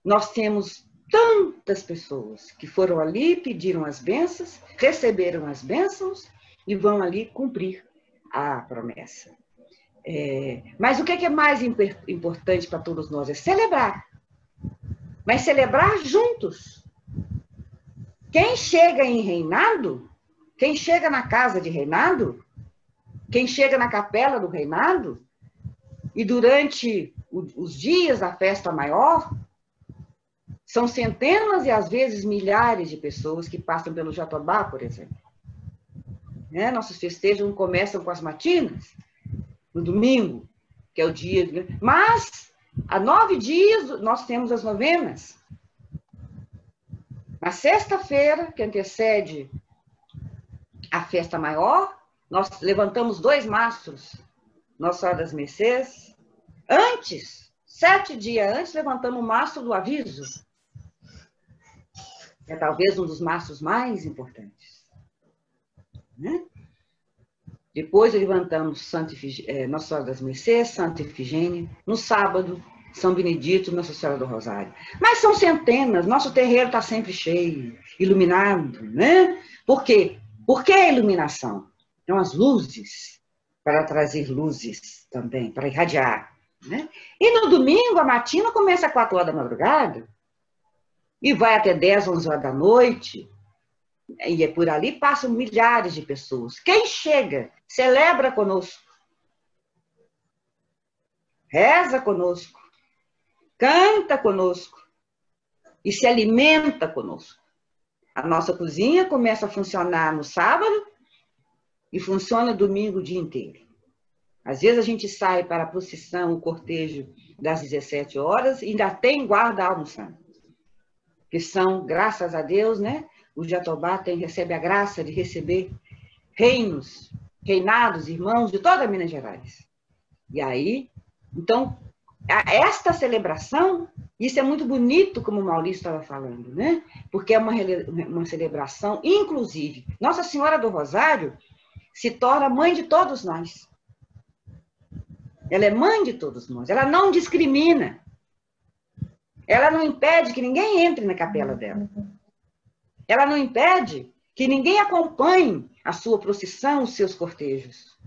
nós temos tantas pessoas que foram ali, pediram as bênçãos, receberam as bênçãos e vão ali cumprir a promessa. Mas o que é mais importante para todos nós? É celebrar. Mas celebrar juntos. Quem chega em reinado, quem chega na casa de reinado, quem chega na capela do reinado, e durante os dias da festa maior, são centenas e às vezes milhares de pessoas que passam pelo Jatobá, por exemplo. Nossos festejos começam com as matinas, no domingo, que é o dia... Mas, há 9 dias, nós temos as novenas. Na sexta-feira, que antecede a festa maior, nós levantamos 2 mastros, Nossa Senhora das Mercês. Antes, 7 dias antes, levantamos o mastro do aviso. É talvez um dos mastros mais importantes. Né? Depois levantamos Nossa Senhora das Mercês, Santa Efigênia. No sábado, São Benedito, Nossa Senhora do Rosário. Mas são centenas, nosso terreiro está sempre cheio, iluminado, né? Por quê? Por que a iluminação? Então, as luzes, para trazer luzes também, para irradiar. Né? E no domingo, a matina começa às 4 horas da madrugada e vai até 10, 11 horas da noite. E por ali passam milhares de pessoas. Quem chega, celebra conosco, reza conosco, canta conosco e se alimenta conosco. A nossa cozinha começa a funcionar no sábado e funciona domingo o dia inteiro. Às vezes a gente sai para a procissão, o cortejo das 17 horas e ainda tem guarda almoçando. Que são, graças a Deus, né? O Jatobá recebe a graça de receber reinados, irmãos de toda Minas Gerais. E aí, então, esta celebração, isso é muito bonito, como o Maurício estava falando, né? Porque é uma celebração, inclusive, Nossa Senhora do Rosário se torna mãe de todos nós. Ela é mãe de todos nós, ela não discrimina. Ela não impede que ninguém entre na capela dela. Ela não impede que ninguém acompanhe a sua procissão, os seus cortejos.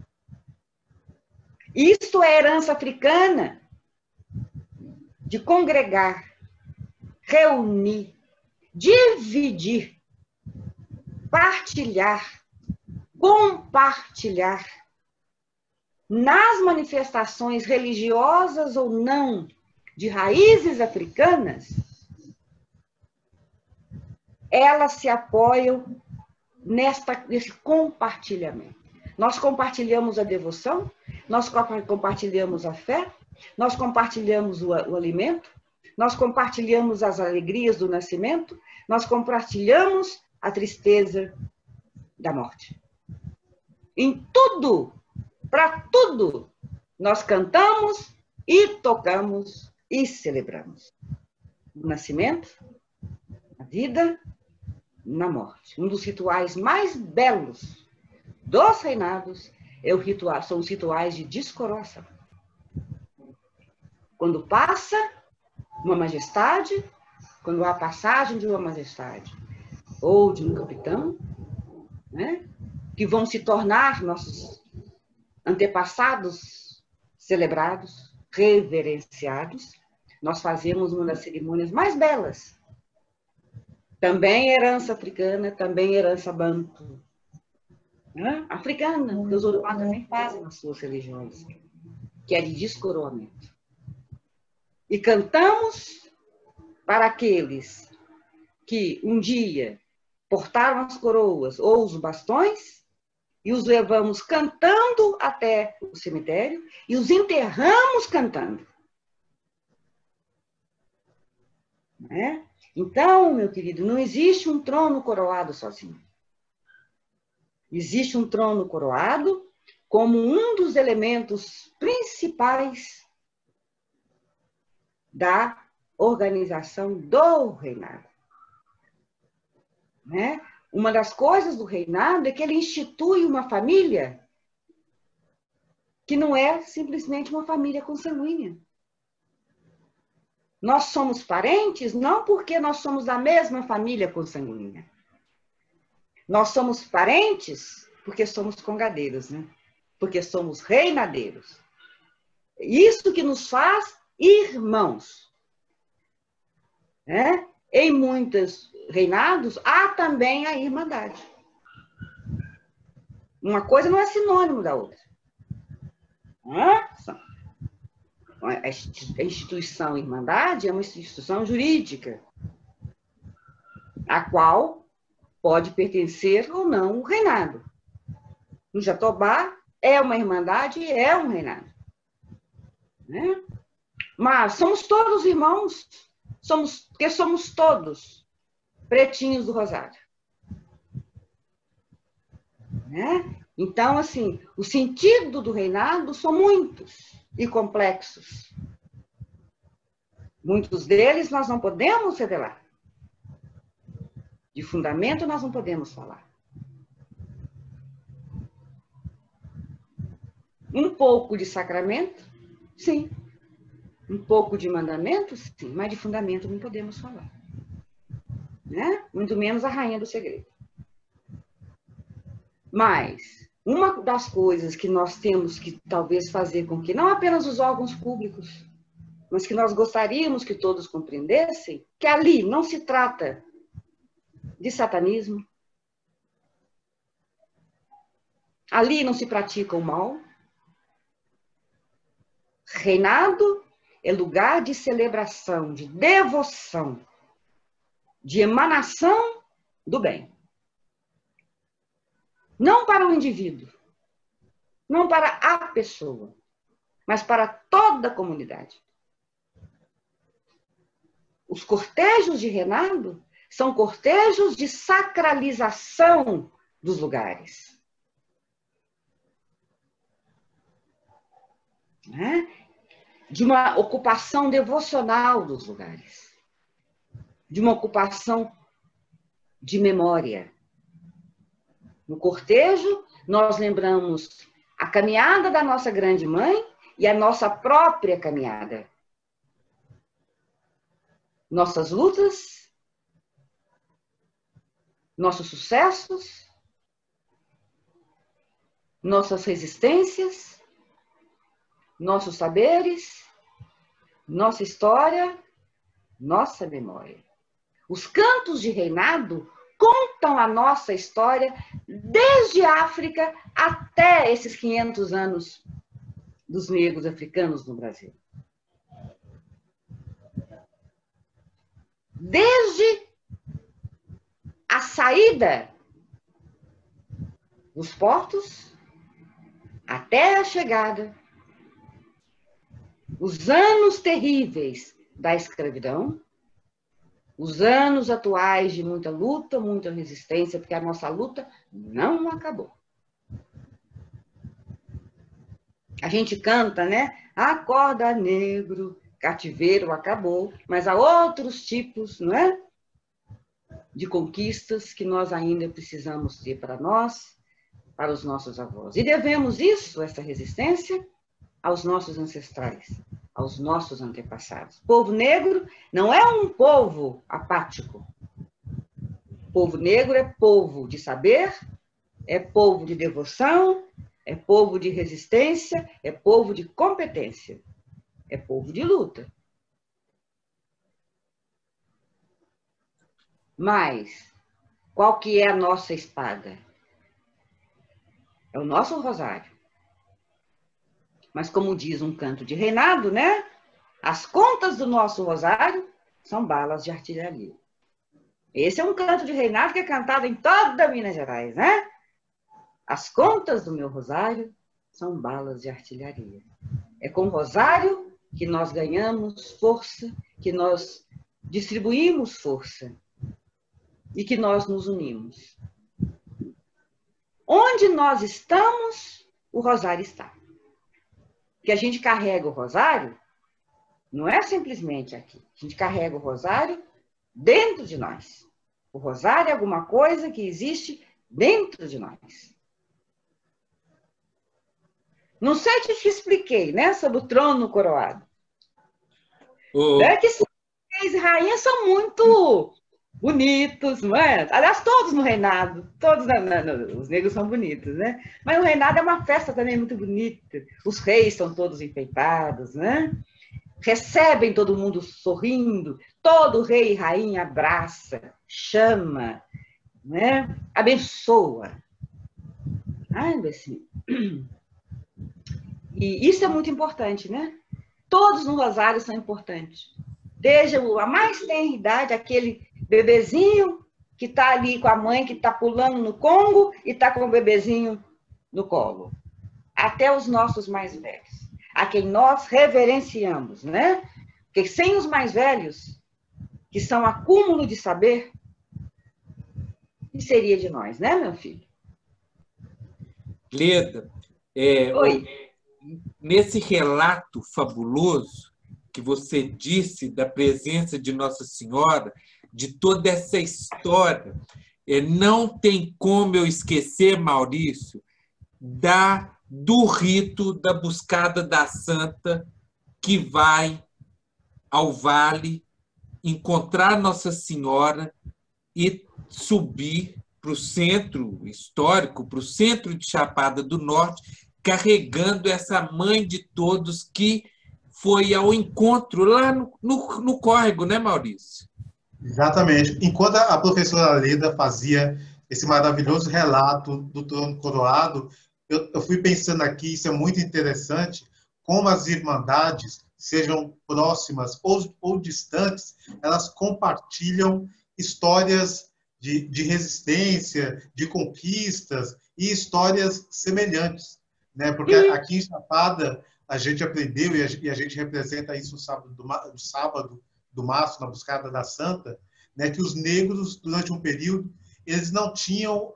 Isto é herança africana de congregar, reunir, dividir, partilhar, compartilhar. Nas manifestações religiosas ou não de raízes africanas, elas se apoiam nesse compartilhamento. Nós compartilhamos a devoção, nós compartilhamos a fé, nós compartilhamos o alimento, nós compartilhamos as alegrias do nascimento, nós compartilhamos a tristeza da morte. Em tudo, para tudo, nós cantamos e tocamos e celebramos. No nascimento, na vida, na morte. Um dos rituais mais belos dos reinados são os rituais de descoroação. Quando passa uma majestade, quando há passagem de uma majestade ou de um capitão, né, que vão se tornar nossos antepassados celebrados, reverenciados, nós fazemos uma das cerimônias mais belas. Também herança africana, também herança bantu. Né? Africana, porque os urubá também fazem nas suas religiões, que é de descoroamento. E cantamos para aqueles que um dia portaram as coroas ou os bastões, e os levamos cantando até o cemitério, e os enterramos cantando. Né? Então, meu querido, não existe um trono coroado sozinho. Existe um trono coroado como um dos elementos principais da organização do reinado. Né? Uma das coisas do reinado é que ele institui uma família que não é simplesmente uma família consanguínea. Nós somos parentes não porque nós somos da mesma família consanguínea. Nós somos parentes porque somos congadeiros, né? Porque somos reinadeiros. Isso que nos faz irmãos. Né? Em muitos reinados, há também a irmandade. Uma coisa não é sinônimo da outra. A instituição irmandade é uma instituição jurídica, a qual pode pertencer ou não o reinado. No Jatobá, é uma irmandade e é um reinado. Né? Mas somos todos irmãos, porque somos todos pretinhos do Rosário. Né? Então, assim, o sentido do reinado são muitos e complexos. Muitos deles nós não podemos revelar. De fundamento nós não podemos falar. Um pouco de sacramento, sim. Um pouco de mandamento, sim. Mas de fundamento não podemos falar. Né? Muito menos a rainha do segredo. Mas uma das coisas que nós temos que talvez fazer com que não apenas os órgãos públicos, mas que nós gostaríamos que todos compreendessem, que ali não se trata de satanismo, Ali não se pratica o mal. Reinado é lugar de celebração, de devoção, de emanação do bem. Não para o indivíduo, não para a pessoa, mas para toda a comunidade. Os cortejos de reinado são cortejos de sacralização dos lugares. Né? De uma ocupação devocional dos lugares. De uma ocupação de memória. No cortejo, nós lembramos a caminhada da nossa grande mãe e a nossa própria caminhada. Nossas lutas, nossos sucessos, nossas resistências, nossos saberes, nossa história, nossa memória. Os cantos de reinado contam a nossa história desde a África até esses 500 anos dos negros africanos no Brasil. Desde a saída dos portos até a chegada, os anos terríveis da escravidão, os anos atuais de muita luta, muita resistência, porque a nossa luta não acabou. A gente canta, né? Acorda, negro, cativeiro acabou, mas há outros tipos, não é? De conquistas que nós ainda precisamos ter para nós, para os nossos avós. E devemos isso, essa resistência, aos nossos ancestrais, aos nossos antepassados. O povo negro não é um povo apático. O povo negro é povo de saber, é povo de devoção, é povo de resistência, é povo de competência, é povo de luta. Mas qual que é a nossa espada? É o nosso rosário. Mas como diz um canto de reinado, né? As contas do nosso rosário são balas de artilharia. Esse é um canto de reinado que é cantado em toda Minas Gerais, né? As contas do meu rosário são balas de artilharia. É com o rosário que nós ganhamos força, que nós distribuímos força e que nós nos unimos. Onde nós estamos, o rosário está. Que a gente carrega o rosário, não é simplesmente aqui. A gente carrega o rosário dentro de nós. O rosário é alguma coisa que existe dentro de nós. Não sei se te expliquei, né, sobre o trono coroado. É que os reis e rainhas são muito bonitos, não é? Aliás, todos no reinado, todos os negros são bonitos, né? Mas o reinado é uma festa também muito bonita. Os reis são todos enfeitados, né? Recebem todo mundo sorrindo, todo rei e rainha abraça, chama, né? Abençoa. Ai, assim. E isso é muito importante, né? Todos no rosário são importantes. Desde a mais tenra idade, aquele bebezinho que está ali com a mãe, que está pulando no Congo e está com o bebezinho no colo. Até os nossos mais velhos, a quem nós reverenciamos, né? Porque sem os mais velhos, que são acúmulo de saber, o que seria de nós, né, meu filho? Leda, nesse relato fabuloso que você disse da presença de Nossa Senhora, de toda essa história, não tem como eu esquecer, Maurício, do rito da buscada da Santa, que vai ao vale encontrar Nossa Senhora e subir para o centro histórico, para o centro de Chapada do Norte, carregando essa mãe de todos que foi ao encontro lá no córrego, né, Maurício? Exatamente. Enquanto a professora Leda fazia esse maravilhoso relato do trono coroado, eu fui pensando aqui, isso é muito interessante, como as irmandades, sejam próximas ou distantes, elas compartilham histórias de resistência, de conquistas e histórias semelhantes, né? Porque aqui em Chapada a gente aprendeu e a gente representa isso no sábado do Maço, na Buscada da Santa, né? Que os negros, durante um período, eles não tinham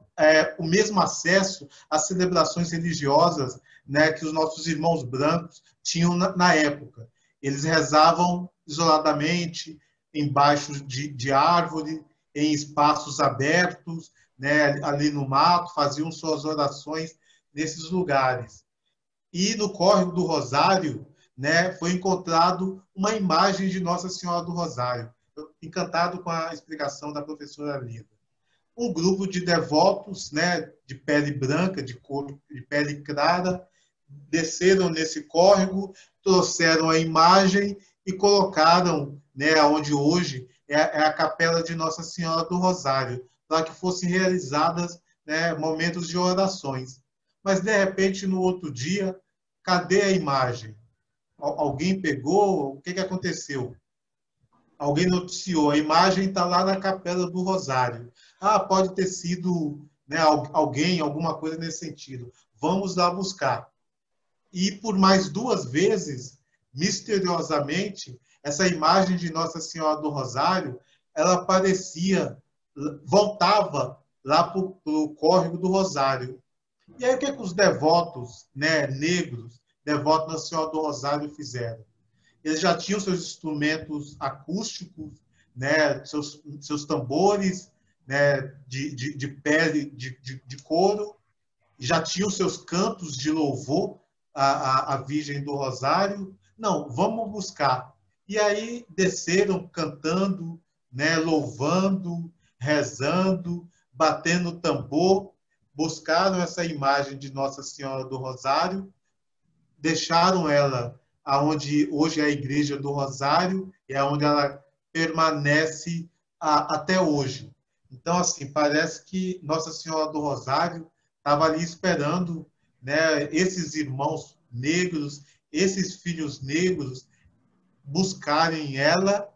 o mesmo acesso às celebrações religiosas, né, que os nossos irmãos brancos tinham na época. Eles rezavam isoladamente, embaixo de árvore, em espaços abertos, né, ali no mato, faziam suas orações nesses lugares. E no Córrego do Rosário, né, foi encontrado uma imagem de Nossa Senhora do Rosário. Eu, encantado com a explicação da professora Lida. Um grupo de devotos, né, de pele branca, de pele clara, desceram nesse córrego, trouxeram a imagem e colocaram, né, onde hoje é a capela de Nossa Senhora do Rosário, para que fossem realizadas, né, momentos de orações. Mas, de repente, no outro dia, cadê a imagem? Alguém pegou? O que aconteceu? Alguém noticiou, a imagem está lá na Capela do Rosário. Ah, pode ter sido, né, alguém, alguma coisa nesse sentido. Vamos lá buscar. E por mais 2 vezes, misteriosamente, essa imagem de Nossa Senhora do Rosário, ela aparecia, voltava lá para o Córrego do Rosário. E aí o que os devotos, né, negros, devotos da Senhora do Rosário fizeram? Eles já tinham seus instrumentos acústicos, né, seus tambores, né, de pele, de couro, já tinham seus cantos de louvor à Virgem do Rosário. Não, vamos buscar. E aí desceram cantando, né, louvando, rezando, batendo tambor, buscaram essa imagem de Nossa Senhora do Rosário, deixaram ela aonde hoje é a Igreja do Rosário, e é onde ela permanece até hoje. Então, assim, parece que Nossa Senhora do Rosário estava ali esperando, né, esses irmãos negros, esses filhos negros, buscarem ela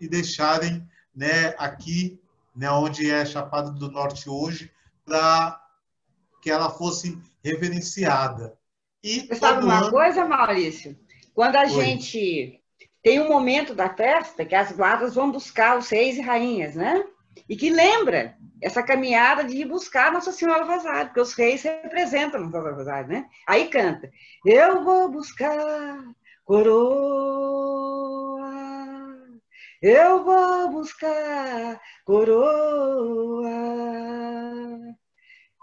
e deixarem, né, aqui, né, onde é Chapada do Norte hoje, para que ela fosse reverenciada. E Você sabe todo uma ano... coisa, Maurício? Quando a Oi. gente tem um momento da festa que as guardas vão buscar os reis e rainhas, né? E que lembra essa caminhada de ir buscar Nossa Senhora do Rosário, porque os reis representam Nossa Senhora do Rosário, né? Aí canta: eu vou buscar coroa, eu vou buscar coroa,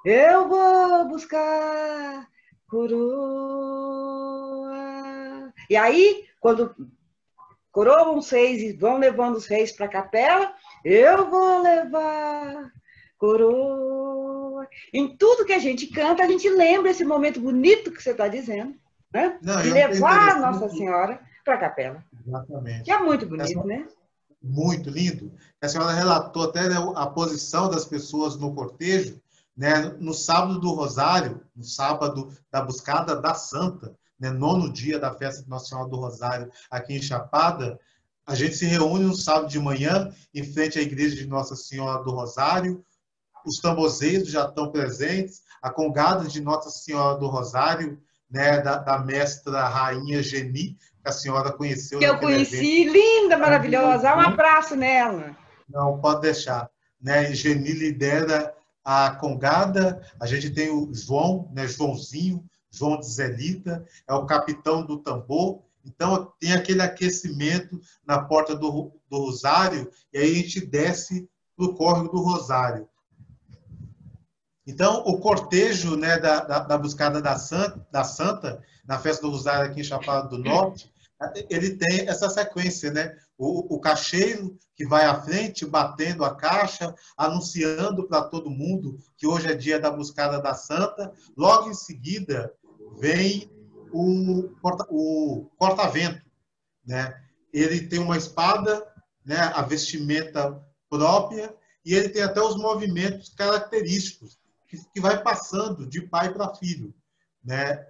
eu vou buscar coroa. E aí, quando coroam os reis e vão levando os reis para a capela, eu vou levar coroa. Em tudo que a gente canta, a gente lembra esse momento bonito que você está dizendo, né? Não, De é levar Nossa interessante. Senhora para a capela. Que Exatamente. é muito bonito, né? Muito lindo. A senhora relatou até, né, a posição das pessoas no cortejo, né, no sábado do Rosário, no sábado da Buscada da Santa, né, 9º dia da festa nacional do Rosário aqui em Chapada. A gente se reúne no sábado de manhã em frente à igreja de Nossa Senhora do Rosário. Os tambozeiros já estão presentes, a congada de Nossa Senhora do Rosário, né, da mestra Rainha Geni, que a senhora conheceu Que eu naquele evento. conheci, linda, maravilhosa. Um abraço nela. Não, pode deixar. Né? Geni lidera a congada, a gente tem o João, né? Joãozinho, João de Zelita, é o capitão do tambor. Então, tem aquele aquecimento na porta do Rosário, e aí a gente desce para o Córrego do Rosário. Então, o cortejo, né, da Buscada da Santa, na festa do Rosário aqui em Chapada do Norte, ele tem essa sequência, né? O cacheiro que vai à frente, batendo a caixa, anunciando para todo mundo que hoje é dia da Buscada da Santa. Logo em seguida, vem o corta-vento, né? Ele tem uma espada, né, a vestimenta própria, e ele tem até os movimentos característicos, que vai passando de pai para filho. né?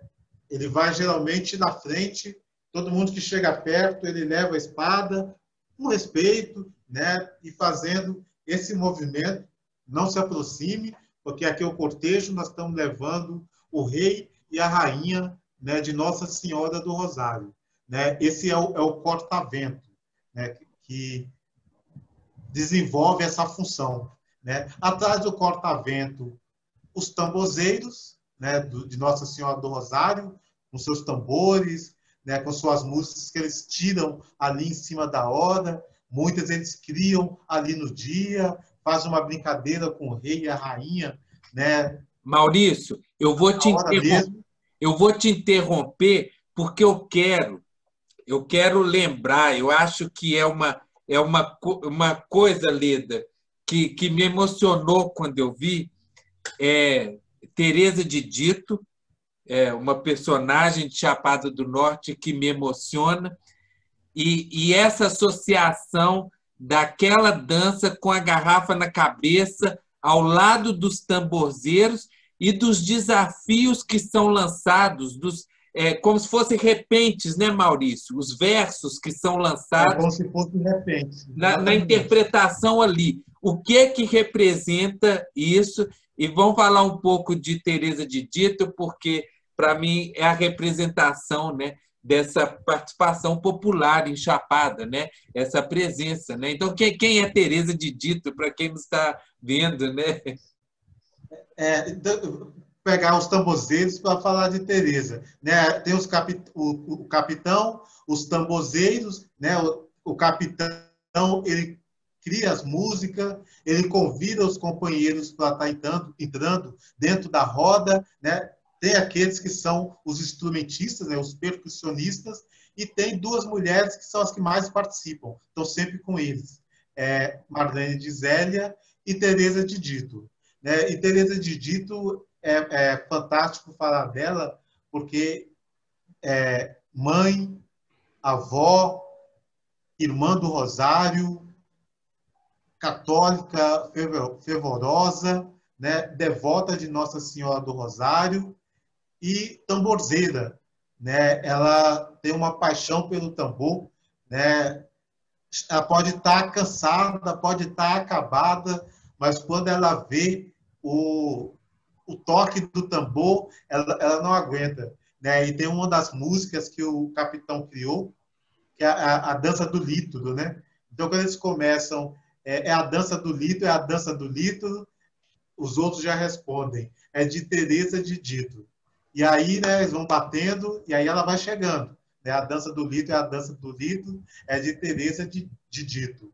Ele vai geralmente na frente, todo mundo que chega perto, ele leva a espada, com respeito, né? E fazendo esse movimento, não se aproxime, porque aqui é o cortejo, nós estamos levando o rei e a rainha, né, de Nossa Senhora do Rosário, né? Esse é o corta-vento, né, que desenvolve essa função, né? Atrás do corta-vento, os tambozeiros, né, de Nossa Senhora do Rosário, com seus tambores, né, com suas músicas que eles tiram ali em cima da hora. Muitas eles criam ali no dia, fazem uma brincadeira com o rei e a rainha, né? Maurício, Na hora mesmo. eu vou te interromper porque eu quero lembrar, eu acho que uma coisa, Leda, que me emocionou quando eu vi, Teresa de Dito, uma personagem de Chapada do Norte que me emociona, e essa associação daquela dança com a garrafa na cabeça, ao lado dos tamborzeiros e dos desafios que são lançados, como se fossem repentes, né, Maurício? Os versos que são lançados como se fosse de repente. na interpretação ali. O que representa isso? E vamos falar um pouco de Teresa de Dito, porque, para mim, é a representação, né, dessa participação popular em Chapada, né? Essa presença. Né? Então, quem é Teresa de Dito, para quem não está vendo? Né? Pegar os tambozeiros para falar de Teresa, né? Tem o capitão, os tambozeiros, né? O capitão, ele cria as músicas, ele convida os companheiros para estar entrando dentro da roda, né? Tem aqueles que são os instrumentistas, né? Os percussionistas, e tem duas mulheres que são as que mais participam, estão sempre com eles, Marlene de Zélia e Teresa de Dito. Né? E Teresa de Dito é fantástico falar dela, porque mãe, avó, irmã do Rosário, católica fervorosa, né? Devota de Nossa Senhora do Rosário e tamborzeira. Né? Ela tem uma paixão pelo tambor, né? Ela pode estar cansada, pode estar acabada, mas quando ela vê o toque do tambor, ela não aguenta. Né? E tem uma das músicas que o capitão criou, que é a dança do lítoro. Né? Então, quando eles começam, a dança do lítoro, é a dança do lítoro, os outros já respondem. É de Teresa de Dito. E aí, né, eles vão batendo, e aí ela vai chegando. Né? A dança do lítoro é a dança do lítoro, é de Teresa de Dito.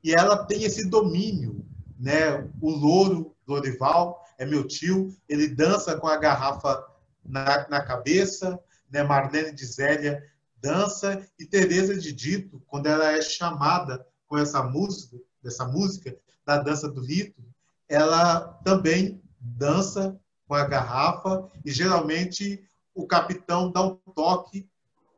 E ela tem esse domínio, né? O louro, Lorival, é meu tio, ele dança com a garrafa na cabeça, né? Marlene de Zélia dança, e Teresa de Dito, quando ela é chamada com essa música da dança do lítoro, ela também dança com a garrafa, e geralmente o capitão dá um toque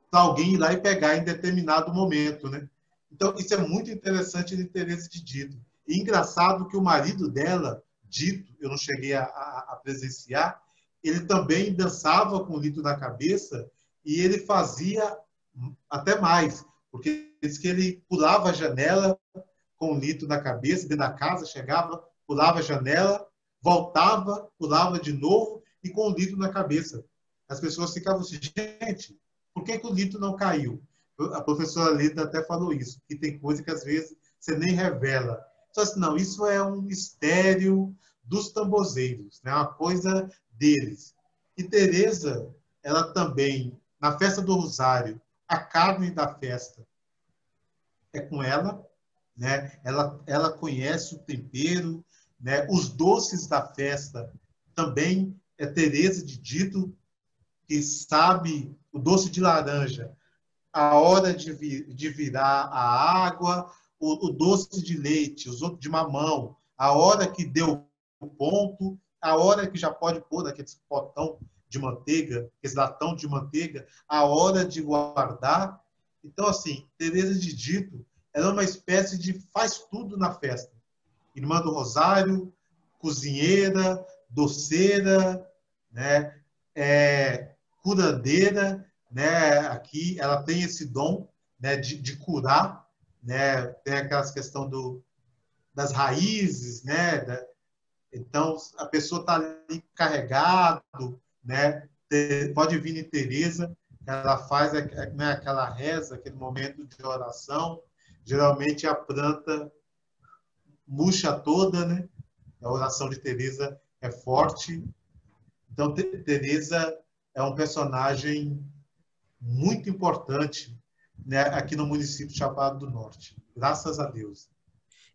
para alguém ir lá e pegar em determinado momento, né? Então, isso é muito interessante de Teresa de Dito. E engraçado que o marido dela, Dito, eu não cheguei a presenciar, ele também dançava com o lito na cabeça, e ele fazia até mais, porque diz que ele pulava a janela com o lito na cabeça, dentro da casa, chegava, pulava a janela, voltava, pulava de novo e com o lito na cabeça. As pessoas ficavam assim, gente, por que o lito não caiu? A professora Leda até falou isso, que tem coisa que às vezes você nem revela. Então, assim, não, isso é um mistério dos tambozeiros, né? Uma coisa deles. E Teresa, ela também, na festa do Rosário, a carne da festa é com ela, né? Ela conhece o tempero, né? Os doces da festa também é Teresa de Dito, que sabe o doce de laranja, a hora de virar a água, o doce de leite, os outros de mamão, a hora que deu o ponto, a hora que já pode pôr aqueles potão de manteiga, aqueles latão de manteiga, a hora de guardar. Então, assim, Teresa de Dito, ela é uma espécie de faz tudo na festa. Irmã do Rosário, cozinheira, doceira, né? curandeira, né? Aqui ela tem esse dom, né, de curar, né? Tem aquelas questão das raízes, né? Então a pessoa está ali carregado, né? Pode vir em Teresa, ela faz, né, aquela reza, aquele momento de oração. Geralmente a planta murcha toda, né? A oração de Teresa é forte. Então Teresa é um personagem muito importante, né, aqui no município de Chapada do Norte. Graças a Deus.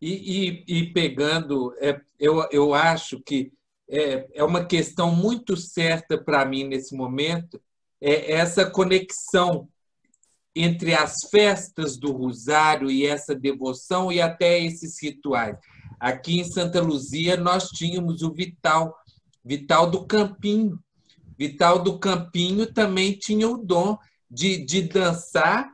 E pegando, eu acho que é uma questão muito certa para mim nesse momento, essa conexão entre as festas do Rosário e essa devoção e até esses rituais. Aqui em Santa Luzia nós tínhamos o Vital do Campinho. Vital do Campinho também tinha o dom de dançar,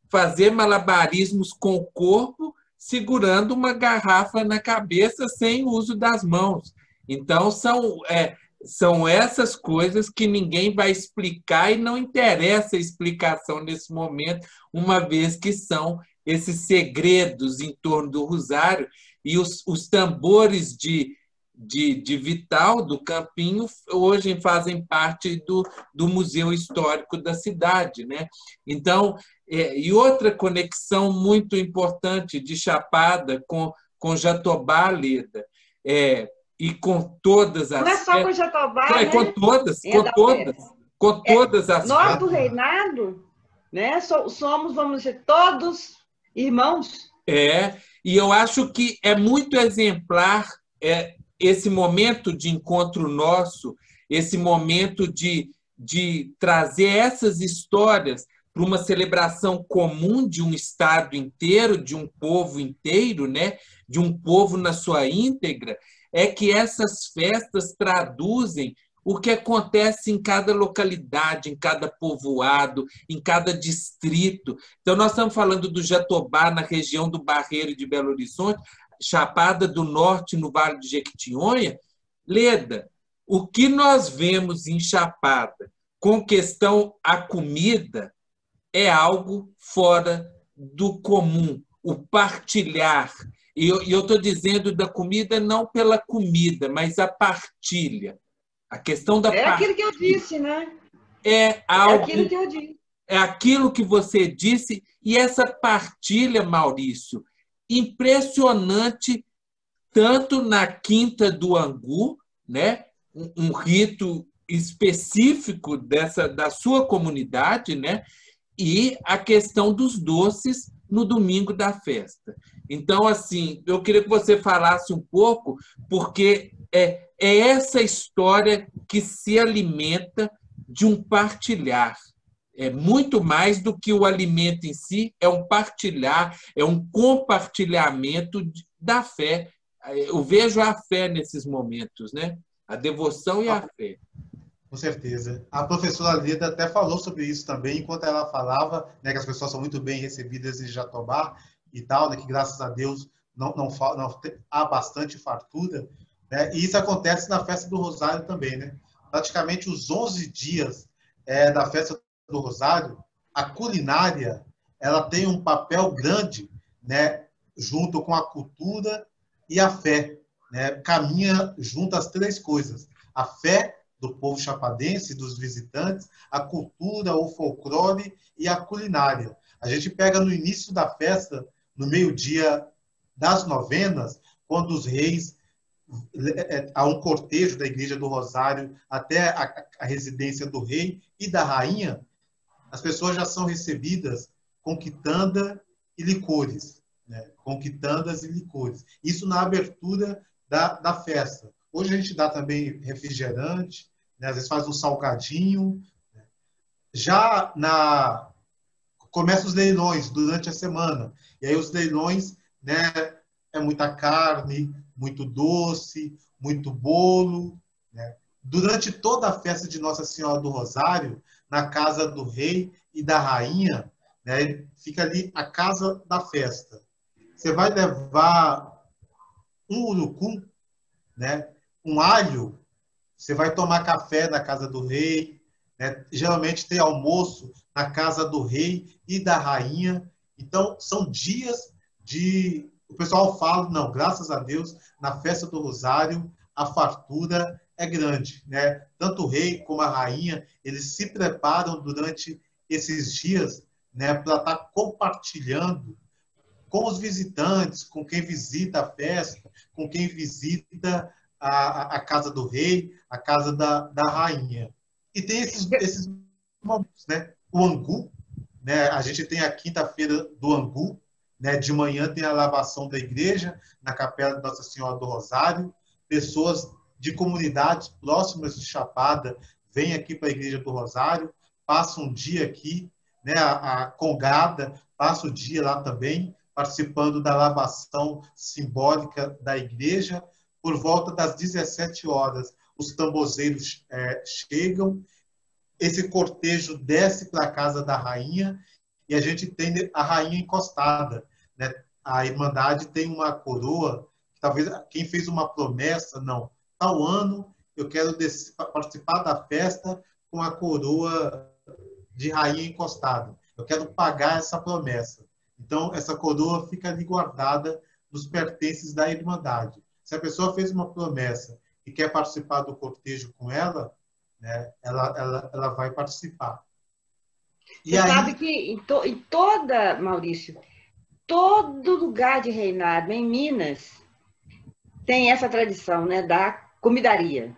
fazer malabarismos com o corpo, segurando uma garrafa na cabeça sem o uso das mãos. Então, são essas coisas que ninguém vai explicar e não interessa a explicação nesse momento, uma vez que são esses segredos em torno do Rosário e os tambores de Vital, do Campinho, hoje fazem parte do Museu Histórico da cidade, né? Então, e outra conexão muito importante de Chapada com Jatobá, Leda, e com todas as... Não é só com Jatobá, né? Com todas as... Nós do Reinado, né? Somos, vamos dizer, todos irmãos. E eu acho que é muito exemplar esse momento de encontro nosso, esse momento de trazer essas histórias para uma celebração comum de um estado inteiro, de um povo inteiro, né? De um povo na sua íntegra, é que essas festas traduzem o que acontece em cada localidade, em cada povoado, em cada distrito. Então, nós estamos falando do Jatobá, na região do Barreiro de Belo Horizonte, Chapada do Norte, no Vale de Jequitinhonha. Leda, o que nós vemos em Chapada com questão à comida é algo fora do comum, o partilhar. E eu estou dizendo da comida não pela comida, mas a partilha. A questão da partilha. Aquilo que eu disse, né? É algo, aquilo que eu disse. É aquilo que você disse, e essa partilha, Maurício, impressionante, tanto na Quinta do Angu, né? Um rito específico da sua comunidade, né? E a questão dos doces no domingo da festa. Então, assim, eu queria que você falasse um pouco, porque é essa história que se alimenta de um partilhar. É muito mais do que o alimento em si, é um partilhar, é um compartilhamento da fé. Eu vejo a fé nesses momentos, né? A devoção e a fé. Com certeza. A professora Leda até falou sobre isso também, enquanto ela falava, né, que as pessoas são muito bem recebidas em Jatobá e tal, né, que graças a Deus não há bastante fartura, né, e isso acontece na festa do Rosário também, né? Praticamente os 11 dias da festa do Rosário, a culinária, ela tem um papel grande, né, junto com a cultura e a fé, né? Caminha junto as três coisas: a fé do povo chapadense, dos visitantes, a cultura, o folclore e a culinária. A gente pega no início da festa, no meio-dia das novenas, quando os reis, há um cortejo da Igreja do Rosário até a residência do rei e da rainha, as pessoas já são recebidas com quitanda e licores, né? Com quitandas e licores. Isso na abertura da festa. Hoje a gente dá também refrigerante, né? Às vezes faz um salgadinho. Né? Já começam os leilões durante a semana. E aí os leilões, né, é muita carne, muito doce, muito bolo. Né? Durante toda a festa de Nossa Senhora do Rosário, na casa do rei e da rainha, né, fica ali a casa da festa. Você vai levar um urucum, né, um alho Você vai tomar café na casa do rei, né? Geralmente tem almoço na casa do rei e da rainha. Então, são dias de... O pessoal fala, não, graças a Deus, na festa do Rosário, a fartura é grande, né? Tanto o rei como a rainha, eles se preparam durante esses dias, né, para estar compartilhando com os visitantes, com quem visita a festa, com quem visita a casa do rei, a casa da rainha. E tem esses momentos, né? O Angu, né? A gente tem a quinta-feira do Angu, né? De manhã tem a lavação da igreja, na Capela de Nossa Senhora do Rosário. Pessoas de comunidades próximas de Chapada vêm aqui para a Igreja do Rosário, passam um dia aqui, né? A congada passa o dia lá também, participando da lavação simbólica da igreja. Por volta das 17 horas, os tambozeiros chegam, esse cortejo desce para a casa da rainha e a gente tem a rainha encostada, né? A Irmandade tem uma coroa, talvez quem fez uma promessa, não, tal ano eu quero participar da festa com a coroa de rainha encostada. Eu quero pagar essa promessa. Então, essa coroa fica ali guardada nos pertences da Irmandade. Se a pessoa fez uma promessa e quer participar do cortejo com ela, né, ela vai participar. E você aí... sabe que em toda, Maurício, todo lugar de reinado em Minas tem essa tradição, né, da comidaria.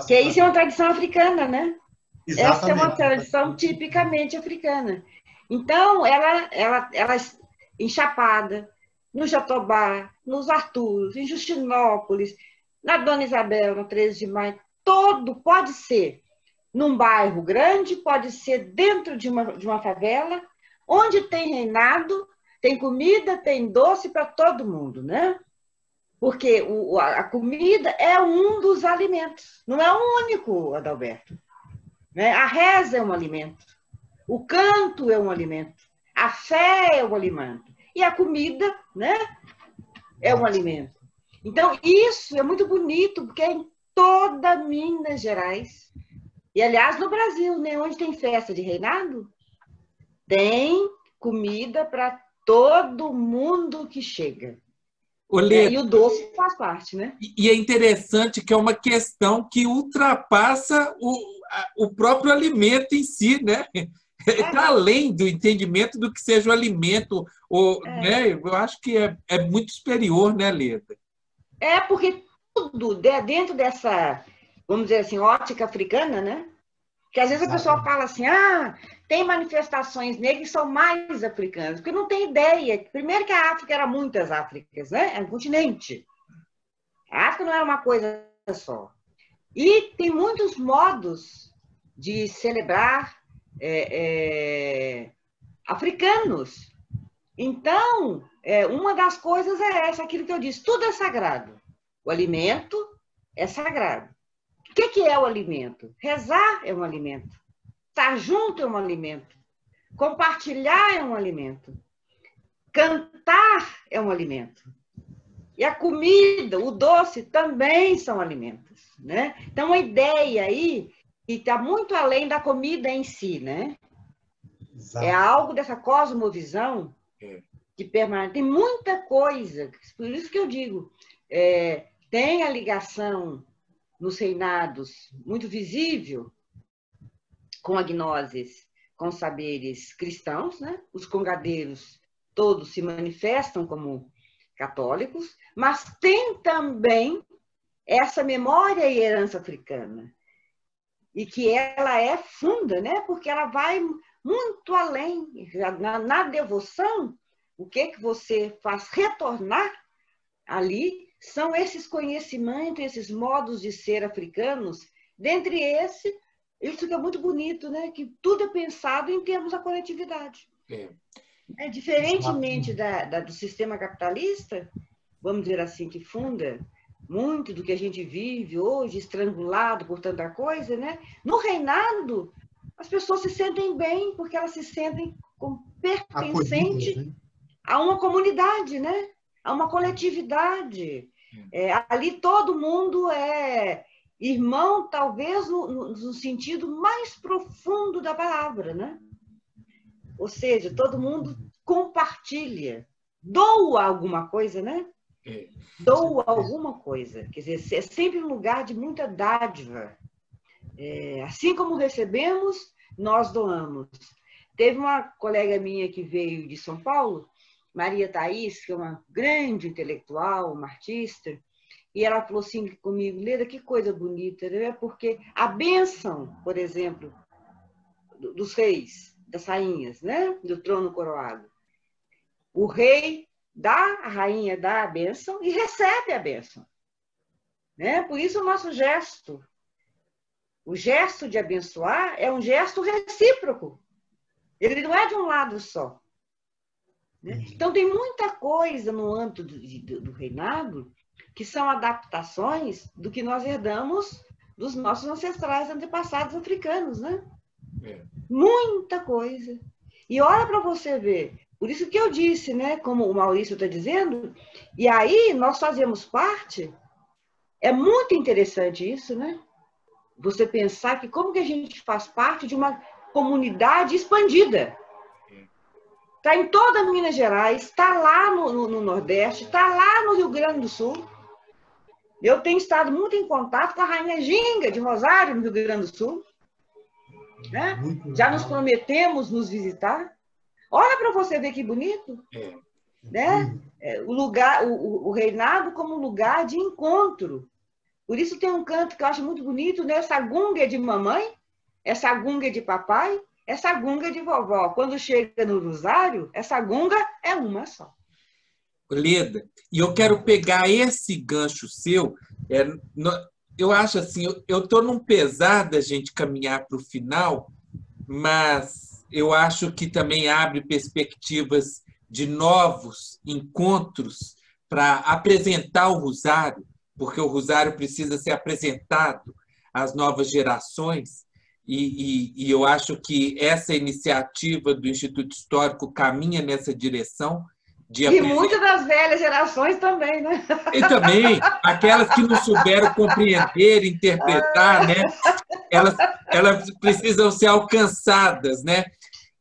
Que isso é uma tradição africana, né? Exatamente. Essa é uma tradição tipicamente africana. Então, ela em Chapada, no Jatobá, nos Arturos, em Justinópolis, na Dona Isabel, no 13 de maio, todo pode ser num bairro grande, pode ser dentro de uma favela, onde tem reinado, tem comida, tem doce para todo mundo, né? Porque a comida é um dos alimentos, não é o único, Adalberto. Né? A reza é um alimento, o canto é um alimento, a fé é um alimento, e a comida, né, é um alimento. Então, isso é muito bonito, porque é em toda Minas Gerais, e aliás, no Brasil, né, onde tem festa de reinado, tem comida para todo mundo que chega. E o doce faz parte, né? E é interessante que é uma questão que ultrapassa o próprio alimento em si, né? Está além do entendimento do que seja o alimento. Né? Eu acho que é muito superior, né, Leda? Porque tudo dentro dessa, vamos dizer assim, ótica africana, né? Que às vezes a pessoa fala assim, tem manifestações negras que são mais africanas, porque não tem ideia. Primeiro que a África era muitas Áfricas, né? É um continente. A África não era uma coisa só. E tem muitos modos de celebrar africanos. Então, uma das coisas é essa, aquilo que eu disse, tudo é sagrado. O alimento é sagrado. O que é o alimento? Rezar é um alimento. Estar junto é um alimento. Compartilhar é um alimento. Cantar é um alimento. E a comida, o doce também são alimentos, né? Então, uma ideia aí que está muito além da comida em si, né? Exato. É algo dessa cosmovisão que permanece. Tem muita coisa, por isso que eu digo, tem a ligação nos reinados muito visível com a gnoses, com saberes cristãos, né? Os congadeiros todos se manifestam como católicos, mas tem também essa memória e herança africana, e que ela é funda, né? Porque ela vai muito além. Na devoção, o que você faz retornar ali são esses conhecimentos, esses modos de ser africanos, dentre isso que é muito bonito, né? Que tudo é pensado em termos da coletividade. Diferentemente do sistema capitalista, vamos dizer assim, que funda muito do que a gente vive hoje, estrangulado por tanta coisa, né? No reinado, as pessoas se sentem bem, porque elas se sentem como pertencentes a uma comunidade, né? A uma coletividade. Ali todo mundo é irmão, talvez no sentido mais profundo da palavra, né? Ou seja, todo mundo compartilha, doa alguma coisa, né? Doa alguma coisa. Quer dizer, é sempre um lugar de muita dádiva. Assim como recebemos, nós doamos. Teve uma colega minha que veio de São Paulo, Maria Thaís, que é uma grande intelectual, uma artista, e ela falou assim comigo, Leda, que coisa bonita, né? Porque a bênção, por exemplo, dos reis, das rainhas, né? Do trono coroado. O rei dá, a rainha dá a bênção e recebe a bênção. Né? Por isso o nosso gesto, o gesto de abençoar é um gesto recíproco. Ele não é de um lado só. Né? Então tem muita coisa no âmbito do reinado que são adaptações do que nós herdamos dos nossos ancestrais antepassados africanos, né? Muita coisa. E olha para você ver. Por isso que eu disse, né? Como o Maurício está dizendo, e aí nós fazemos parte. É muito interessante isso, né? Você pensar que como que a gente faz parte de uma comunidade expandida. Está em toda Minas Gerais, está lá no Nordeste, está lá no Rio Grande do Sul. Eu tenho estado muito em contato com a Rainha Ginga, de Rosário, no Rio Grande do Sul. Né? Já nos prometemos nos visitar. Olha para você ver que bonito. Né? O reinado como lugar de encontro. Por isso tem um canto que eu acho muito bonito, né? Essa gunga é de mamãe, essa gunga é de papai, essa gunga é de vovó. Quando chega no rosário, essa gunga é uma só. Leda, e eu quero pegar esse gancho seu. Eu acho assim, eu estou num pesar da gente caminhar para o final, mas eu acho que também abre perspectivas de novos encontros para apresentar o rosário, porque o rosário precisa ser apresentado às novas gerações, e eu acho que essa iniciativa do Instituto Histórico caminha nessa direção. E muitas das velhas gerações também, né? E também aquelas que não souberam compreender, interpretar, né? Elas precisam ser alcançadas, né?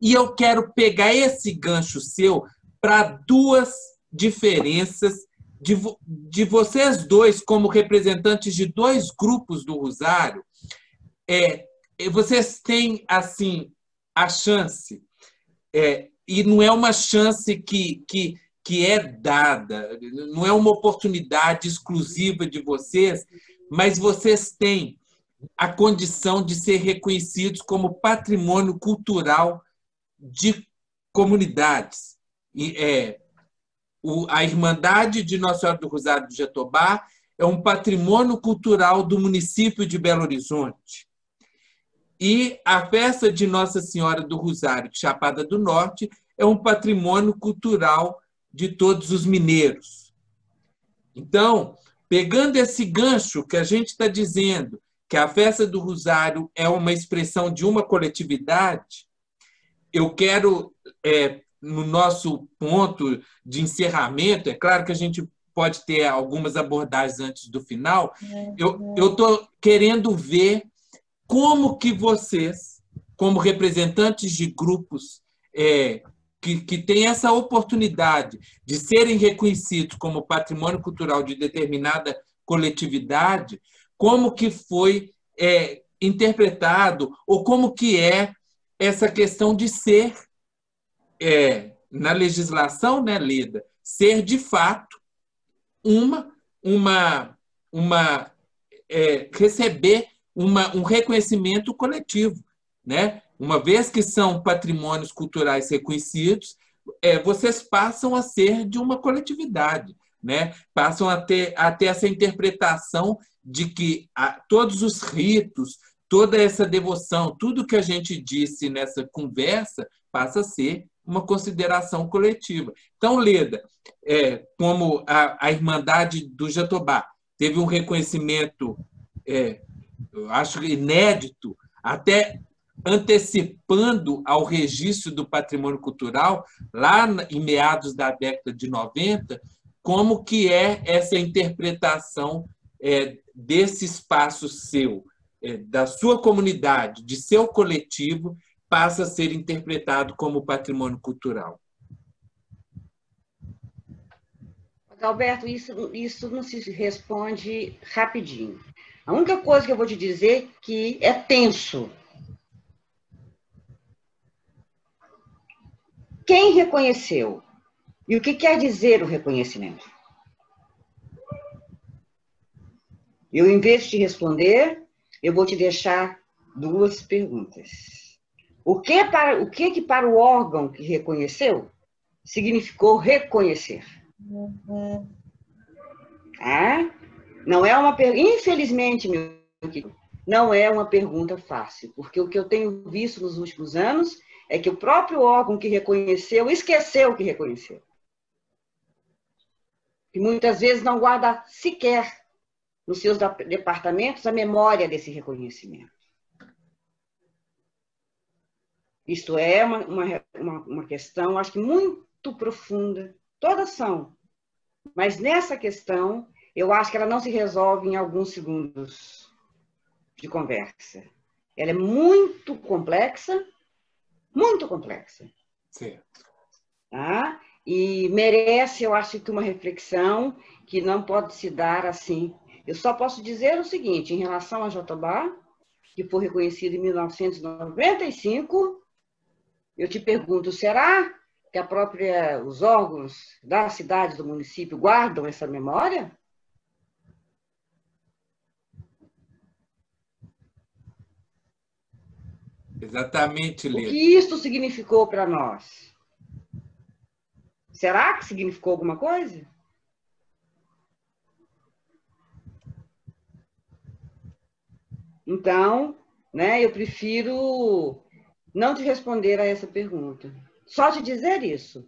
E eu quero pegar esse gancho seu para duas diferenças de vocês dois, como representantes de dois grupos do Rosário. Vocês têm, assim, a chance, e não é uma chance que é dada, não é uma oportunidade exclusiva de vocês, mas vocês têm a condição de ser reconhecidos como patrimônio cultural de comunidades. A Irmandade de Nossa Senhora do Rosário do Jatobá é um patrimônio cultural do município de Belo Horizonte. E a festa de Nossa Senhora do Rosário de Chapada do Norte é um patrimônio cultural de todos os mineiros. Então, pegando esse gancho que a gente está dizendo, que a festa do Rosário é uma expressão de uma coletividade, eu quero, no nosso ponto de encerramento, é claro que a gente pode ter algumas abordagens antes do final, eu estou querendo ver como que vocês, como representantes de grupos que têm essa oportunidade de serem reconhecidos como patrimônio cultural de determinada coletividade, como que foi interpretado, ou como que é essa questão de ser, na legislação, né, Leda, ser de fato receber um reconhecimento coletivo, né? Uma vez que são patrimônios culturais reconhecidos, vocês passam a ser de uma coletividade, né? Passam a ter essa interpretação de que todos os ritos, toda essa devoção, tudo que a gente disse nessa conversa passa a ser uma consideração coletiva. Então, Leda, como a Irmandade do Jatobá teve um reconhecimento, eu acho inédito, até antecipando ao registro do patrimônio cultural, lá em meados da década de 90, como que é essa interpretação desse espaço seu, da sua comunidade, de seu coletivo, passa a ser interpretado como patrimônio cultural? Alberto, isso não se responde rapidinho. A única coisa que eu vou te dizer é que é tenso. Quem reconheceu? E o que quer dizer o reconhecimento? Eu, em vez de te responder, eu vou te deixar duas perguntas. O que para o órgão que reconheceu significou reconhecer? Não é uma pergunta, infelizmente, meu querido, não é uma pergunta fácil, porque o que eu tenho visto nos últimos anos é que o próprio órgão que reconheceu esqueceu que reconheceu. E muitas vezes não guarda sequer nos seus departamentos a memória desse reconhecimento. Isto é uma questão, acho que muito profunda. Todas são. Mas nessa questão, eu acho que ela não se resolve em alguns segundos de conversa. Ela é muito complexa, muito complexa. Certo. Tá? E merece, eu acho, que uma reflexão que não pode se dar assim. Eu só posso dizer o seguinte, em relação a Jatobá, que foi reconhecido em 1995, eu te pergunto, será que os órgãos da cidade, do município, guardam essa memória? Exatamente, Leda. O que isso significou para nós? Será que significou alguma coisa? Então, né, eu prefiro não te responder a essa pergunta. Só te dizer isso.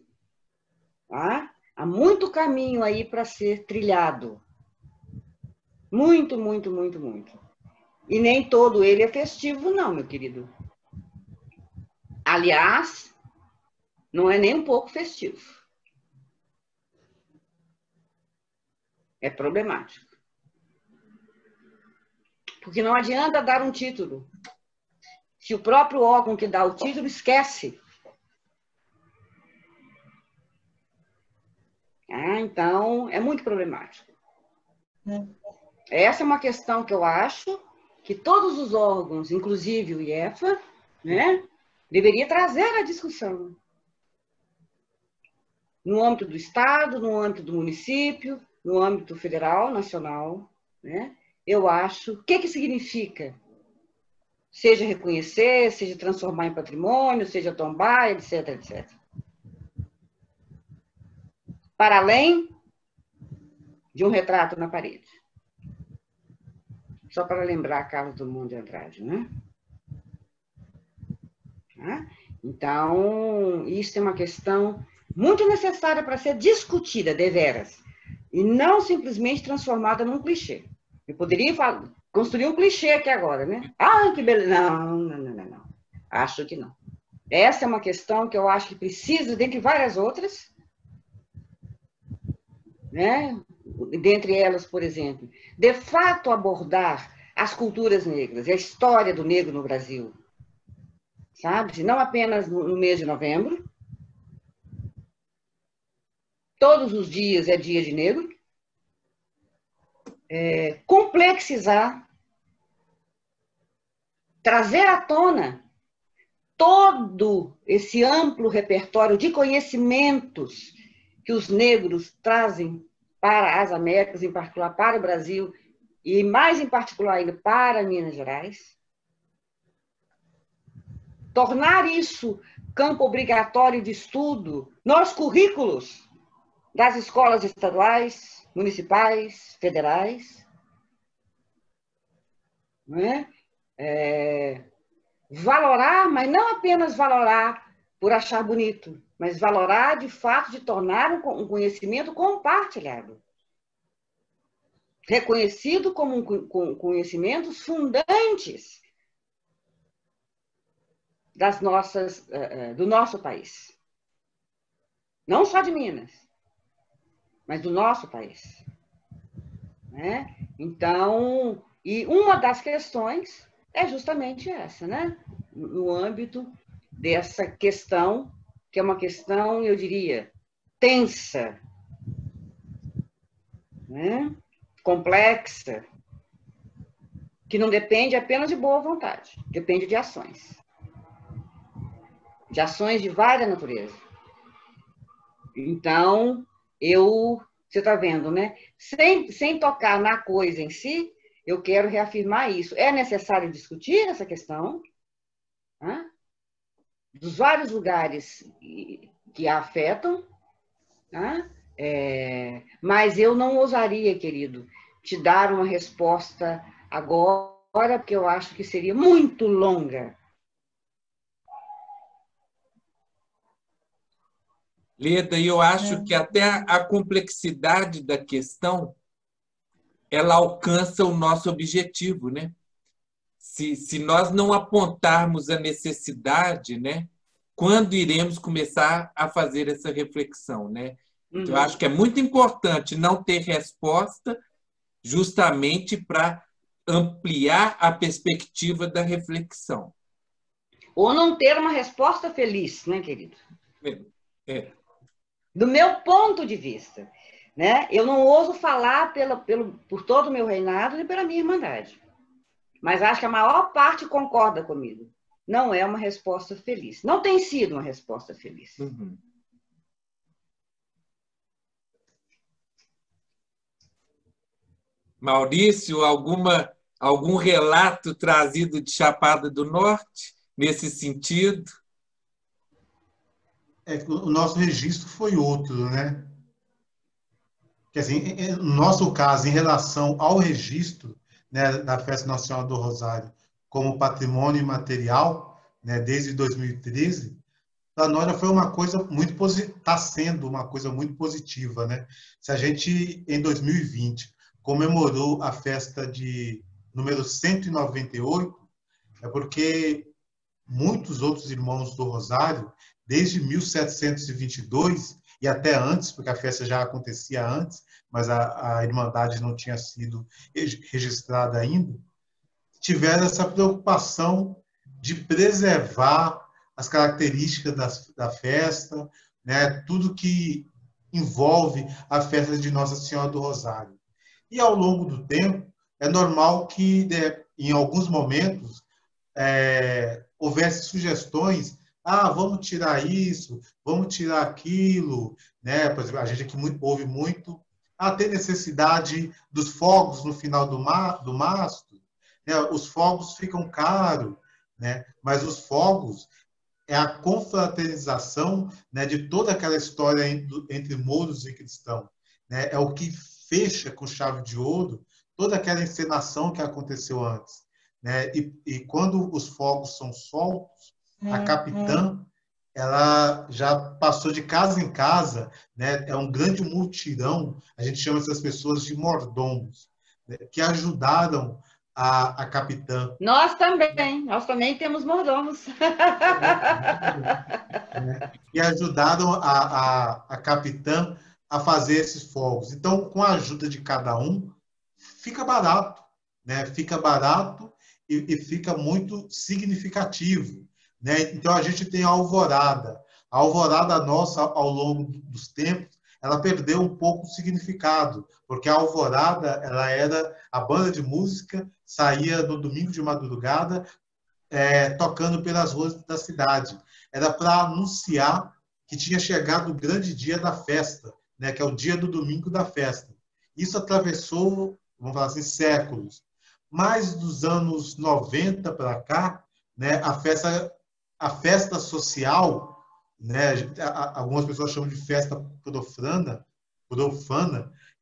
Tá? Há muito caminho aí para ser trilhado. Muito, muito, muito, muito. E nem todo ele é festivo, não, meu querido. Aliás, não é nem um pouco festivo. É problemático. Porque não adianta dar um título se o próprio órgão que dá o título esquece. Então, é muito problemático. Essa é uma questão que eu acho que todos os órgãos, inclusive o IEFA, né, deveria trazer à discussão. No âmbito do Estado, no âmbito do município, no âmbito federal, nacional, né? Eu acho, o que significa? Seja reconhecer, seja transformar em patrimônio, seja tombar, etc, etc. Para além de um retrato na parede. Só para lembrar Carlos Drummond de Andrade, né? Então, isso é uma questão muito necessária para ser discutida, deveras, e não simplesmente transformada num clichê. Eu poderia construir um clichê aqui agora, né? Que beleza. Não. Acho que não. Essa é uma questão que eu acho que precisa, dentre várias outras, né? Dentre elas, por exemplo, de fato abordar as culturas negras e a história do negro no Brasil, sabe? Não apenas no mês de novembro. Todos os dias é dia de negro. Complexizar, trazer à tona todo esse amplo repertório de conhecimentos que os negros trazem para as Américas, em particular para o Brasil, e mais em particular ainda para Minas Gerais. Tornar isso campo obrigatório de estudo nos currículos das escolas estaduais, municipais, federais. Não é? Valorar, mas não apenas valorar por achar bonito, mas valorar de fato de tornar um conhecimento compartilhado. Reconhecido como conhecimentos fundantes do nosso país. Não só de Minas, mas do nosso país. Né? Então, e uma das questões é justamente essa, né? No âmbito dessa questão, que é uma questão, eu diria, tensa, né? Complexa, que não depende apenas de boa vontade, depende de ações de várias naturezas. Então, você está vendo, né? Sem tocar na coisa em si, eu quero reafirmar isso. É necessário discutir essa questão, né? Dos vários lugares que a afetam, né? Mas eu não ousaria, querido, te dar uma resposta agora, porque eu acho que seria muito longa. Leda, e eu acho que até a complexidade da questão ela alcança o nosso objetivo, né? Se nós não apontarmos a necessidade, né? Quando iremos começar a fazer essa reflexão, né? Então, eu acho que é muito importante não ter resposta justamente para ampliar a perspectiva da reflexão. Ou não ter uma resposta feliz, né, querido? É. Do meu ponto de vista, né? Eu não ouso falar por todo o meu reinado e pela minha irmandade. Mas acho que a maior parte concorda comigo. Não é uma resposta feliz. Não tem sido uma resposta feliz. Uhum. Maurício, algum relato trazido de Chapada do Norte nesse sentido? O nosso registro foi outro, né? Quer dizer, no nosso caso, em relação ao registro, né, da Festa Nacional do Rosário como patrimônio imaterial, né, desde 2013, para nós foi uma coisa muito positiva, está sendo uma coisa muito positiva, né? Se a gente, em 2020, comemorou a festa de número 198, é porque muitos outros irmãos do Rosário, desde 1722 e até antes, porque a festa já acontecia antes, mas a Irmandade não tinha sido registrada ainda, tiveram essa preocupação de preservar as características da festa, né, tudo que envolve a festa de Nossa Senhora do Rosário. E ao longo do tempo, é normal que, em alguns momentos, houvesse sugestões, vamos tirar isso, vamos tirar aquilo, né? Por exemplo, a gente aqui ouve muito, tem necessidade dos fogos no final do mastro, né? Os fogos ficam caros, né? Mas os fogos é a confraternização, né, de toda aquela história entre mouros e cristãos, né? É o que fecha com chave de ouro toda aquela encenação que aconteceu antes, né? E quando os fogos são soltos, a capitã ela já passou de casa em casa, né? É um grande multirão, a gente chama essas pessoas de mordomos, né, que ajudaram a capitã. Nós também temos mordomos. E ajudaram a capitã a fazer esses fogos. Então, com a ajuda de cada um, fica barato, né? Fica barato e fica muito significativo, né? Então, a gente tem a alvorada. A alvorada nossa, ao longo dos tempos, ela perdeu um pouco o significado, porque a alvorada, ela era a banda de música, saía no domingo de madrugada, tocando pelas ruas da cidade. Era para anunciar que tinha chegado o grande dia da festa, né, que é o dia do domingo da festa. Isso atravessou, vamos falar assim, séculos. Mais dos anos 90 para cá, né, a festa social, né, algumas pessoas chamam de festa profana,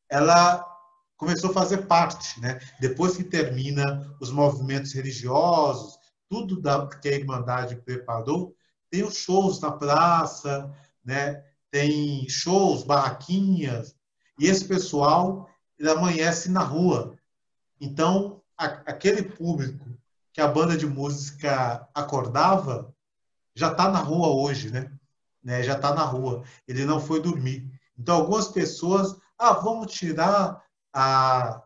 ela começou a fazer parte, né? Depois que termina os movimentos religiosos, tudo que a Irmandade preparou, tem os shows na praça, né? Tem shows, barraquinhas, e esse pessoal ele amanhece na rua. Então, aquele público que a banda de música acordava já está na rua hoje, né? Já está na rua. Ele não foi dormir. Então, algumas pessoas, vamos tirar a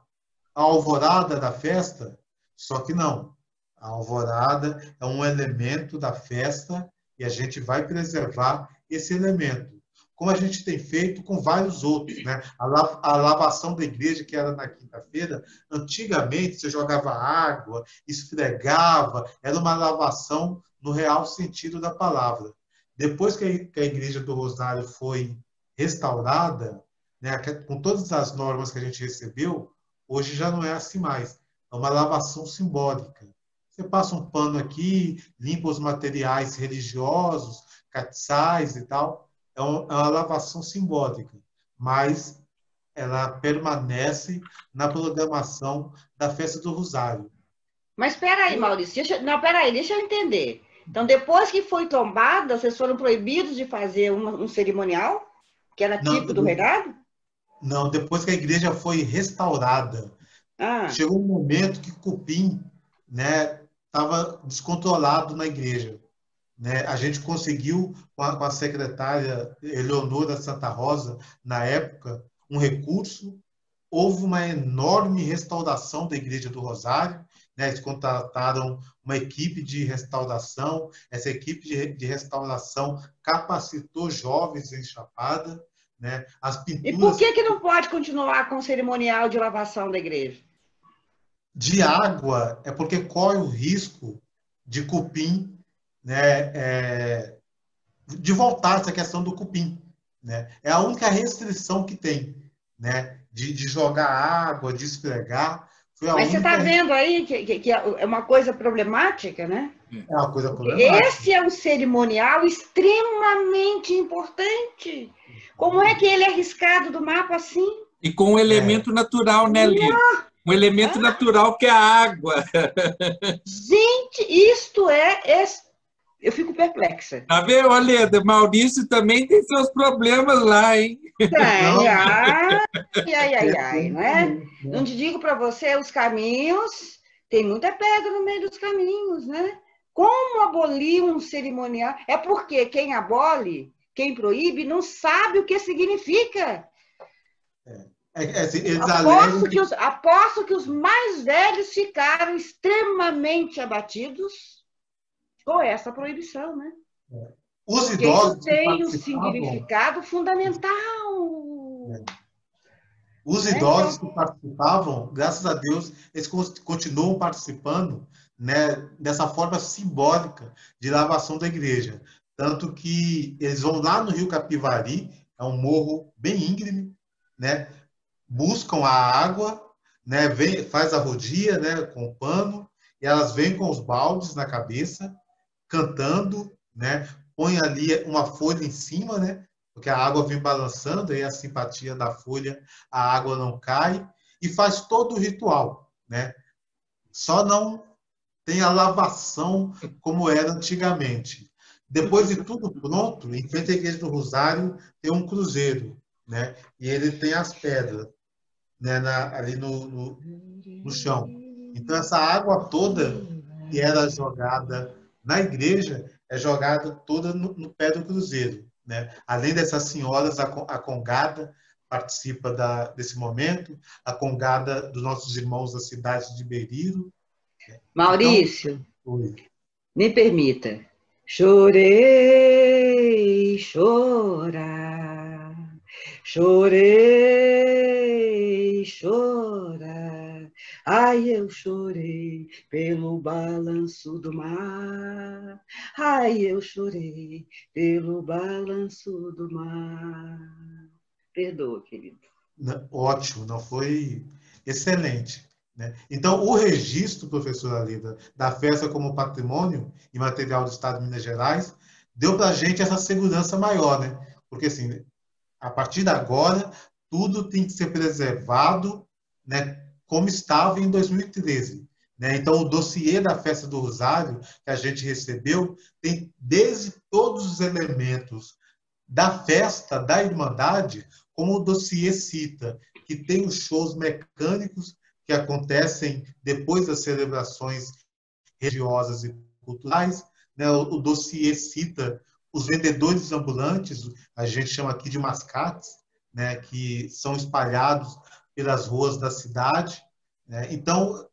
a alvorada da festa, só que não. A alvorada é um elemento da festa e a gente vai preservar esse elemento, como a gente tem feito com vários outros, né? A lavação da igreja, que era na quinta-feira, antigamente você jogava água, esfregava, era uma lavação no real sentido da palavra. Depois que a Igreja do Rosário foi restaurada, né, com todas as normas que a gente recebeu, hoje já não é assim mais. É uma lavação simbólica. Você passa um pano aqui, limpa os materiais religiosos, castiçais e tal. É uma lavação simbólica, mas ela permanece na programação da Festa do Rosário. Mas espera aí, Maurício. Deixa eu entender. Então, depois que foi tombada, vocês foram proibidos de fazer um cerimonial, que era típico do reinado? Não, depois que a igreja foi restaurada, chegou um momento que Cupim, né, estava descontrolado na igreja. Né? A gente conseguiu, com a secretária Eleonora Santa Rosa, na época, um recurso. Houve uma enorme restauração da Igreja do Rosário. Né? Eles contrataram uma equipe de restauração. Essa equipe de restauração capacitou jovens em Chapada. Né? As pinturas... E por que não pode continuar com o cerimonial de lavação da igreja? De água, é porque corre o risco de cupim, né, de voltar essa questão do cupim. Né? É a única restrição que tem, né, de jogar água, de esfregar. Mas você está vendo aí que é uma coisa problemática, né? É uma coisa problemática. Esse é um cerimonial extremamente importante. Como é que ele é riscado do mapa assim? E com um elemento natural, né, Lívia? Um elemento natural que é a água. Gente, isto eu fico perplexa. Tá vendo, Leda? Maurício também tem seus problemas lá, hein? Tem, ai, não é? Não te digo para você, os caminhos, tem muita pedra no meio dos caminhos, né? Como abolir um cerimonial? É porque quem abole, quem proíbe, não sabe o que significa. Aposto que os mais velhos ficaram extremamente abatidos com essa proibição, né? Os idosos tem um significado fundamental. Os idosos que participavam, graças a Deus, eles continuam participando, né, dessa forma simbólica de lavação da igreja. Tanto que eles vão lá no Rio Capivari, é um morro bem íngreme, né, buscam a água, né, faz a rodia, né, com o pano, e elas vêm com os baldes na cabeça, cantando, né, põe ali uma folha em cima, né, porque a água vem balançando, aí a simpatia da folha, a água não cai, e faz todo o ritual, né. Só não tem a lavação como era antigamente. Depois de tudo pronto, em frente à Igreja do Rosário, tem um cruzeiro, né, e ele tem as pedras, né, ali no chão. Então, essa água toda que era jogada na igreja é jogada toda no pé do cruzeiro. Né? Além dessas senhoras, a congada participa desse momento, a congada dos nossos irmãos da cidade de Berilo. Maurício, então, me permita. Chorei, chorar, chorei, chorar. Ai, eu chorei pelo balanço do mar. Ai, eu chorei pelo balanço do mar. Perdoa, querido. Ótimo, não foi excelente. Né? Então, o registro, professora Lida, da festa como patrimônio imaterial do Estado de Minas Gerais, deu para a gente essa segurança maior, né? Porque, assim, a partir de agora, tudo tem que ser preservado, né, como estava em 2013. Né? Então, o dossiê da Festa do Rosário, que a gente recebeu, tem desde todos os elementos da festa, da Irmandade, como o dossiê cita, que tem os shows mecânicos que acontecem depois das celebrações religiosas e culturais. Né? O dossiê cita os vendedores ambulantes, a gente chama aqui de mascates, né? Que são espalhados pelas ruas da cidade. né? Então,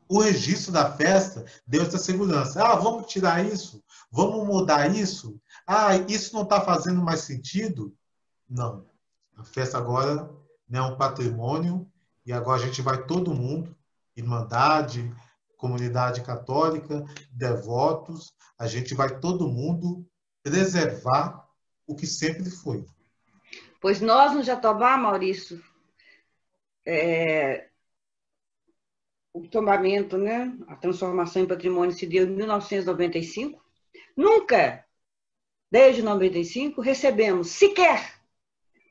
o registro da festa deu essa segurança. Ah, vamos tirar isso? Vamos mudar isso? Ah, isso não está fazendo mais sentido? Não. A festa agora, né, é um patrimônio e agora a gente vai todo mundo, Irmandade, comunidade católica, devotos, a gente vai todo mundo preservar o que sempre foi. Pois nós, no Jatobá, Maurício, o tombamento, né, a transformação em patrimônio se deu em 1995. Nunca, desde 95, recebemos sequer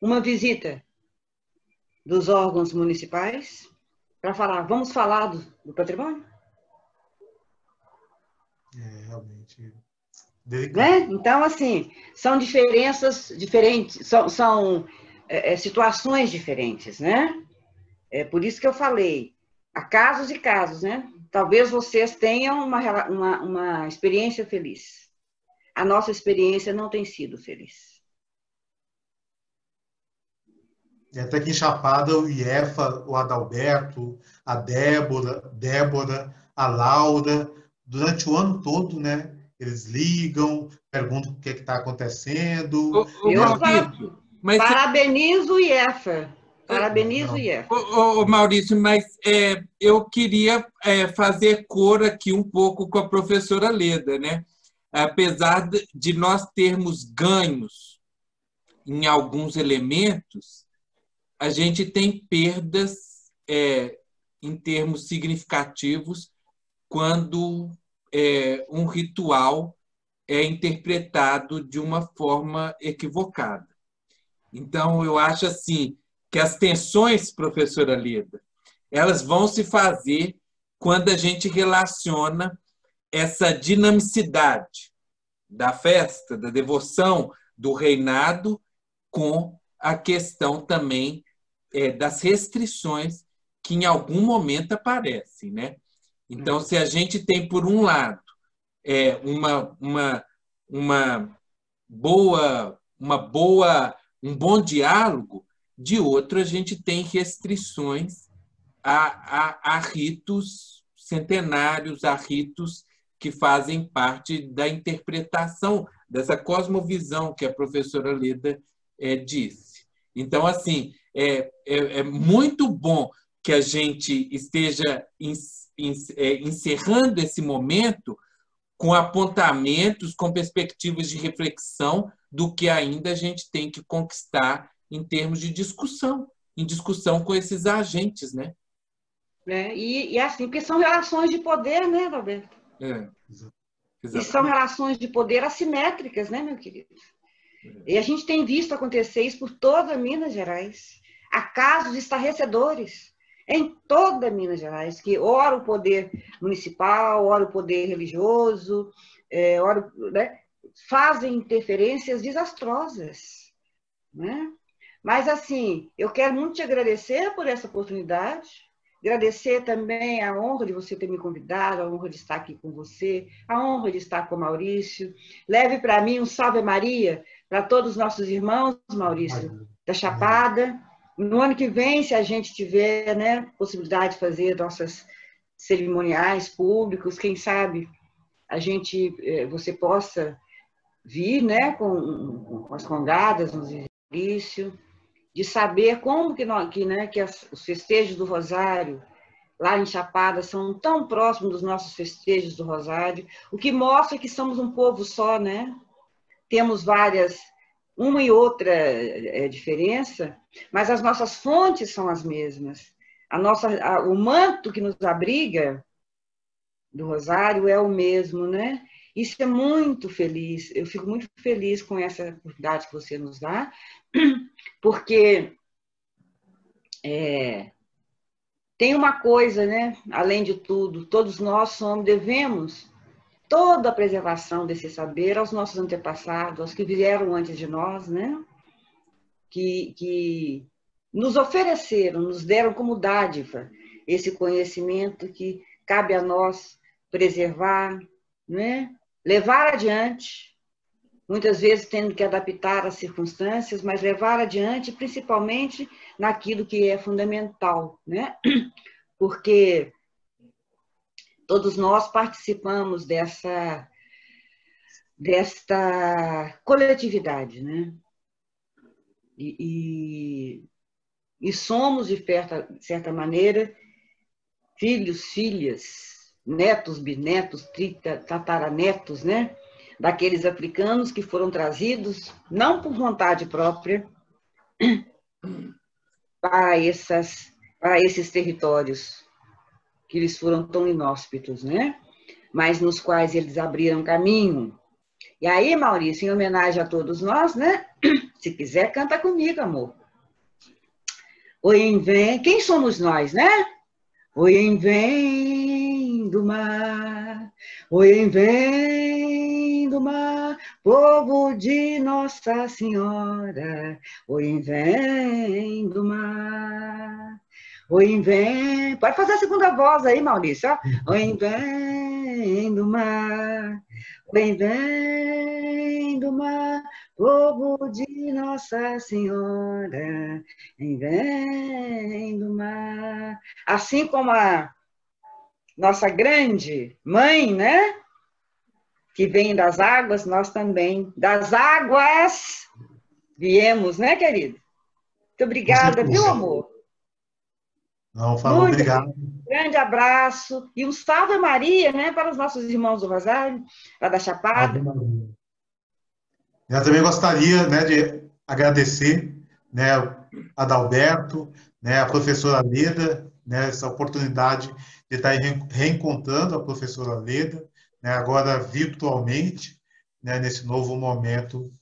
uma visita dos órgãos municipais para falar, vamos falar do patrimônio? Realmente Né? delicado. Então, assim, são diferenças diferentes, são situações diferentes, né? É por isso que eu falei, há casos e casos, né? Talvez vocês tenham uma experiência feliz. A nossa experiência não tem sido feliz. E até que em Chapada, o IEFA, o Adalberto, a Débora, a Laura, durante o ano todo, né? Eles ligam, perguntam o que está acontecendo. Eu Maurício, mas parabenizo o IEFA. Parabenizo o Não, IEFA. Maurício, mas eu queria fazer cor aqui um pouco com a professora Leda, né? Apesar de nós termos ganhos em alguns elementos, a gente tem perdas em termos significativos quando um ritual é interpretado de uma forma equivocada. Então, eu acho assim que as tensões, professora Leda, elas vão se fazer quando a gente relaciona essa dinamicidade da festa, da devoção, do reinado, com a questão também das restrições que em algum momento aparecem, né? Então, se a gente tem, por um lado, um bom diálogo, de outro, a gente tem restrições a ritos centenários, a ritos que fazem parte da interpretação dessa cosmovisão que a professora Leda disse. Então, assim, é muito bom que a gente esteja encerrando esse momento com apontamentos, com perspectivas de reflexão do que ainda a gente tem que conquistar em termos de discussão, em discussão com esses agentes, né? E assim, porque são relações de poder, né, Roberto? E são relações de poder assimétricas, né, meu querido? E a gente tem visto acontecer isso por toda Minas Gerais. Há casos estarrecedores em toda Minas Gerais, que ora o poder municipal, ora o poder religioso, ora, né, fazem interferências desastrosas, né? Mas, assim, eu quero muito te agradecer por essa oportunidade, agradecer também a honra de você ter me convidado, a honra de estar aqui com você, a honra de estar com o Maurício. Leve para mim um salve Maria para todos os nossos irmãos, Maurício, da Chapada. No ano que vem, se a gente tiver, né, possibilidade de fazer nossas cerimoniais públicos, quem sabe você possa vir, né, com as congadas, nos exercícios, de saber como que os festejos do Rosário, lá em Chapada, são tão próximos dos nossos festejos do Rosário, o que mostra que somos um povo só, né? Temos uma e outra diferença, mas as nossas fontes são as mesmas. O manto que nos abriga do Rosário é o mesmo, né? Isso é muito feliz. Eu fico muito feliz com essa oportunidade que você nos dá, porque tem uma coisa, né? Além de tudo, todos nós devemos toda a preservação desse saber aos nossos antepassados, aos que vieram antes de nós, né? Que nos ofereceram, nos deram como dádiva esse conhecimento que cabe a nós preservar, né? Levar adiante, muitas vezes tendo que adaptar às circunstâncias, mas levar adiante principalmente naquilo que é fundamental, né? porque todos nós participamos desta coletividade, né? E somos, de certa maneira, filhos, filhas, netos, bisnetos, tataranetos, né? Daqueles africanos que foram trazidos, não por vontade própria, para esses territórios que eles foram tão inóspitos, né? Mas nos quais eles abriram caminho. E aí, Maurício, em homenagem a todos nós, né? Se quiser, canta comigo, amor. Oi, vem. Quem somos nós, né? Oi, vem do mar. Oi, vem do mar, povo de Nossa Senhora. Oi, vem do mar. Oi, vem. Pode fazer a segunda voz aí, Maurício. Oi, vem do mar. Oi, vem do mar, povo de Nossa Senhora. Vem do mar. Assim como a nossa grande mãe, né? Que vem das águas, nós também. Das águas viemos, né, querido? Muito obrigada, viu, amor? Não, falou, Muito obrigado. Grande abraço e um salve Maria, né, para os nossos irmãos do Rosário, lá da Chapada. Eu também gostaria, né, de agradecer, né, a Adalberto, né, a professora Leda, né, essa oportunidade de estar reencontrando a professora Leda, né, agora virtualmente, né, nesse novo momento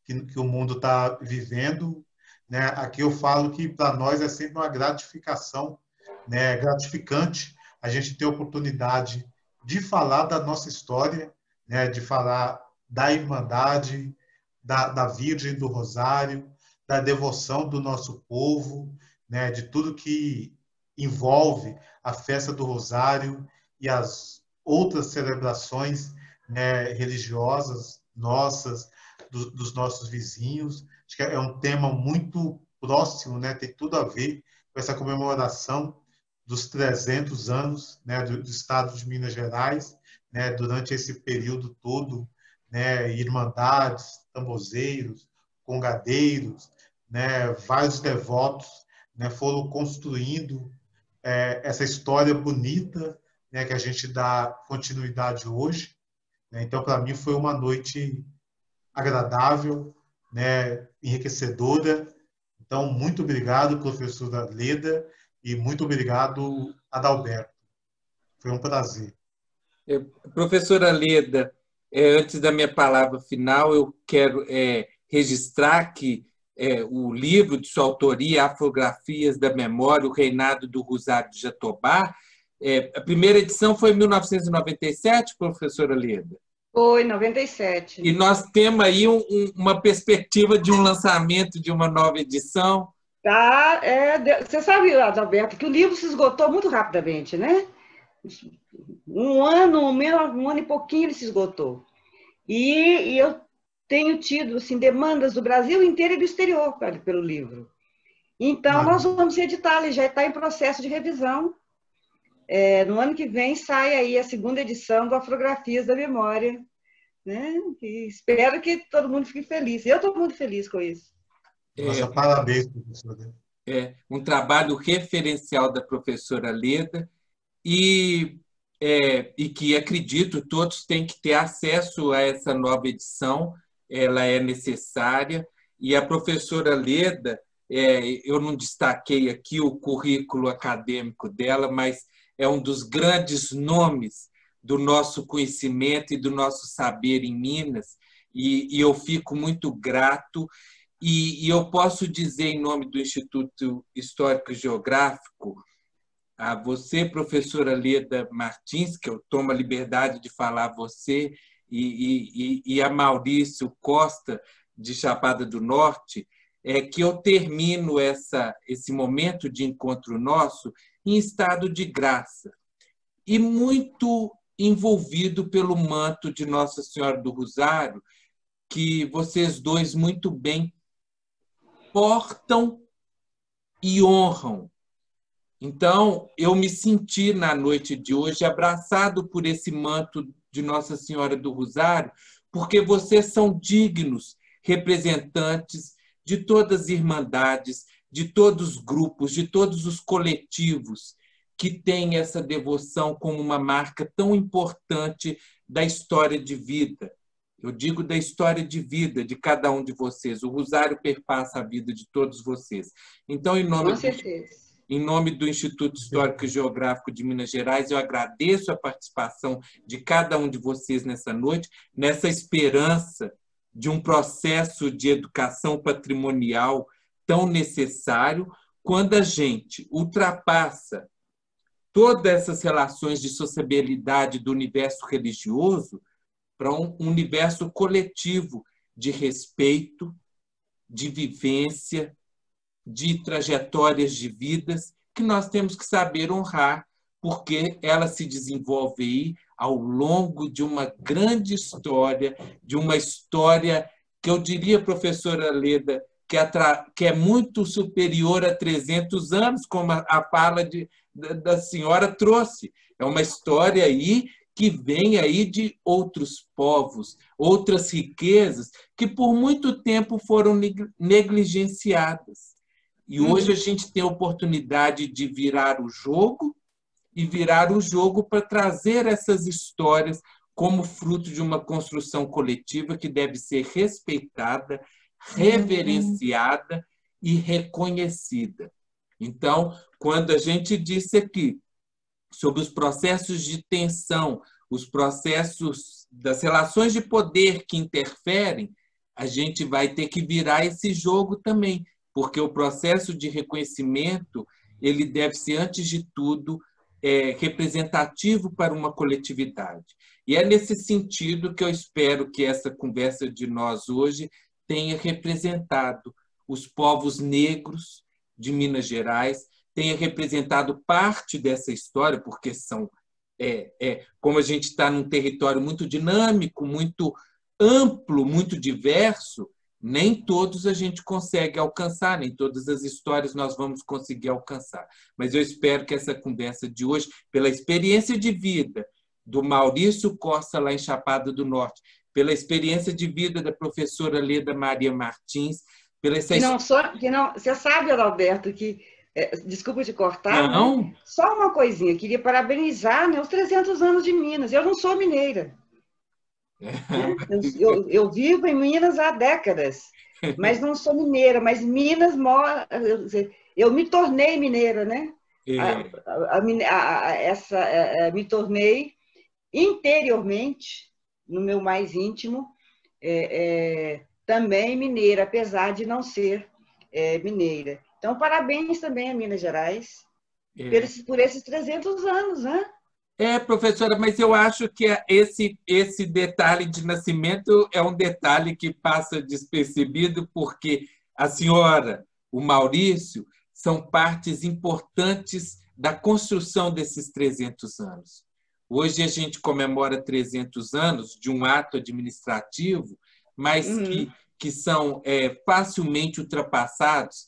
que o mundo está vivendo, né. Aqui eu falo que para nós é sempre uma gratificação, né, gratificante a gente ter a oportunidade de falar da nossa história, né, de falar da Irmandade, da Virgem do Rosário, da devoção do nosso povo, né, de tudo que envolve a festa do Rosário e as outras celebrações, né, religiosas nossas, dos nossos vizinhos. Acho que é um tema muito próximo, né, tem tudo a ver com essa comemoração dos 300 anos, né, do Estado de Minas Gerais, né, durante esse período todo, né, irmandades, tambozeiros, congadeiros, né, vários devotos, né, foram construindo essa história bonita, né, que a gente dá continuidade hoje, né. Então, para mim, foi uma noite agradável, né, enriquecedora. Então, muito obrigado, professora Leda, e muito obrigado, Adalberto. Foi um prazer. Professora Leda, antes da minha palavra final, eu quero registrar que o livro de sua autoria, Afrografias da Memória, O Reinado do Rosário de Jatobá, a primeira edição foi em 1997, professora Leda? Foi, 97. E nós temos aí uma perspectiva de um lançamento de uma nova edição. Tá, você sabe, Adalberto, que o livro se esgotou muito rapidamente, né? Um ano e pouquinho ele se esgotou. E eu tenho tido assim, demandas do Brasil inteiro e do exterior pelo livro. Então, nós vamos editá-lo, ele já está em processo de revisão. No ano que vem sai aí a segunda edição do Afrografias da Memória. Né? E espero que todo mundo fique feliz. Eu estou muito feliz com isso. Nossa, parabéns, professora. Um trabalho referencial da professora Leda e que, acredito, todos têm que ter acesso a essa nova edição, ela é necessária. E a professora Leda, eu não destaquei aqui o currículo acadêmico dela, mas é um dos grandes nomes do nosso conhecimento e do nosso saber em Minas, e eu fico muito grato. E eu posso dizer, em nome do Instituto Histórico e Geográfico, a você, professora Leda Martins, que eu tomo a liberdade de falar você, e a Maurício Costa, de Chapada do Norte, que eu termino esse momento de encontro nosso em estado de graça e muito envolvido pelo manto de Nossa Senhora do Rosário, que vocês dois muito bem portam e honram Então, eu me senti na noite de hoje abraçado por esse manto de Nossa Senhora do Rosário, porque vocês são dignos representantes de todas as irmandades, de todos os grupos, de todos os coletivos que têm essa devoção como uma marca tão importante da história de vida. Eu digo da história de vida de cada um de vocês. O Rosário perpassa a vida de todos vocês. Então, em nome do Instituto Histórico e Geográfico de Minas Gerais, eu agradeço a participação de cada um de vocês nessa noite, nessa esperança de um processo de educação patrimonial tão necessário, quando a gente ultrapassa todas essas relações de sociabilidade do universo religioso para um universo coletivo de respeito, de vivência, de trajetórias de vidas que nós temos que saber honrar, porque ela se desenvolve aí ao longo de uma grande história, de uma história que eu diria, professora Leda, que é muito superior a 300 anos, como a fala da senhora trouxe. É uma história aí que vem aí de outros povos, outras riquezas que por muito tempo foram negligenciadas. E hoje a gente tem a oportunidade de virar o jogo e virar o jogo para trazer essas histórias como fruto de uma construção coletiva que deve ser respeitada, reverenciada e reconhecida. Então, quando a gente disse aqui sobre os processos de tensão, os processos das relações de poder que interferem, a gente vai ter que virar esse jogo também, porque o processo de reconhecimento ele deve ser, antes de tudo, representativo para uma coletividade. E é nesse sentido que eu espero que essa conversa de nós hoje tenha representado os povos negros de Minas Gerais, tenha representado parte dessa história, porque são, como a gente está num território muito dinâmico, muito amplo, muito diverso, nem todos a gente consegue alcançar, nem todas as histórias nós vamos conseguir alcançar. Mas eu espero que essa conversa de hoje, pela experiência de vida do Maurício Costa, lá em Chapada do Norte, pela experiência de vida da professora Leda Maria Martins, pela essa... Você sabe, Adalberto, que... desculpa te cortar, não. Né? Só uma coisinha, queria parabenizar, né, os 300 anos de Minas. Eu não sou mineira. Eu vivo em Minas há décadas, mas não sou mineira, mas Minas mora. Eu me tornei mineira, né? Me tornei interiormente, no meu mais íntimo, também mineira, apesar de não ser mineira. Então, parabéns também a Minas Gerais por esses 300 anos, né? Professora, mas eu acho que esse detalhe de nascimento é um detalhe que passa despercebido, porque a senhora, o Maurício, são partes importantes da construção desses 300 anos. Hoje a gente comemora 300 anos de um ato administrativo, mas que são facilmente ultrapassados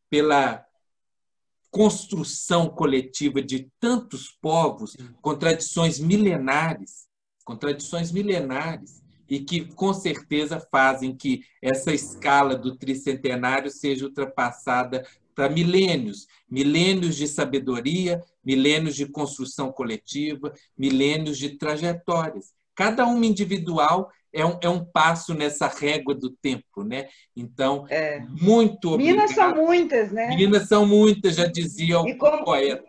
pela construção coletiva de tantos povos com tradições milenares, e que, com certeza, fazem que essa escala do tricentenário seja ultrapassada para milênios de sabedoria, milênios de construção coletiva, milênios de trajetórias. Cada uma individual é um passo nessa régua do tempo, né? Então, muito obrigado. Minas são muitas, né? Minas são muitas, já dizia o poeta.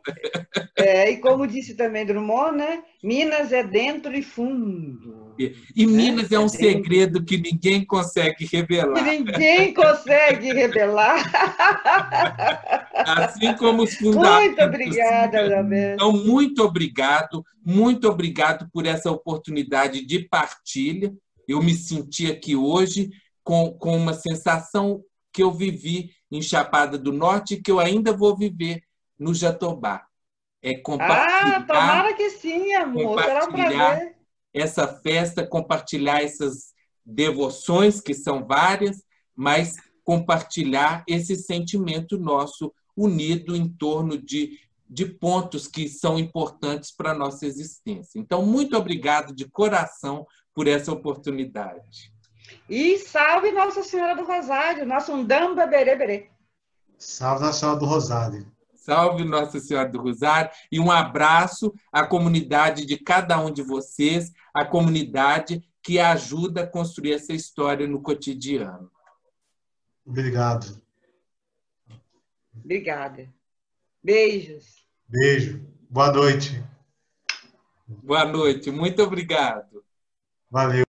E como disse também Drummond, né? Minas é dentro e fundo. E Minas é um segredo que ninguém consegue revelar. Que ninguém consegue revelar. Assim como os fundamentos. Muito obrigada, Adalberto. Então, muito obrigado por essa oportunidade de partilha. Eu me senti aqui hoje com uma sensação que eu vivi em Chapada do Norte e que eu ainda vou viver no Jatobá. Tomara que sim, amor. Será um prazer. Essa festa, compartilhar essas devoções, que são várias, mas compartilhar esse sentimento nosso unido em torno de pontos que são importantes para a nossa existência. Então, muito obrigado de coração por essa oportunidade. E salve Nossa Senhora do Rosário, nosso Undamba Berê. Salve Nossa Senhora do Rosário. Salve Nossa Senhora do Rosário e um abraço à comunidade de cada um de vocês, a comunidade que ajuda a construir essa história no cotidiano. Obrigado. Obrigada. Beijos. Beijo. Boa noite. Boa noite. Muito obrigado. Valeu.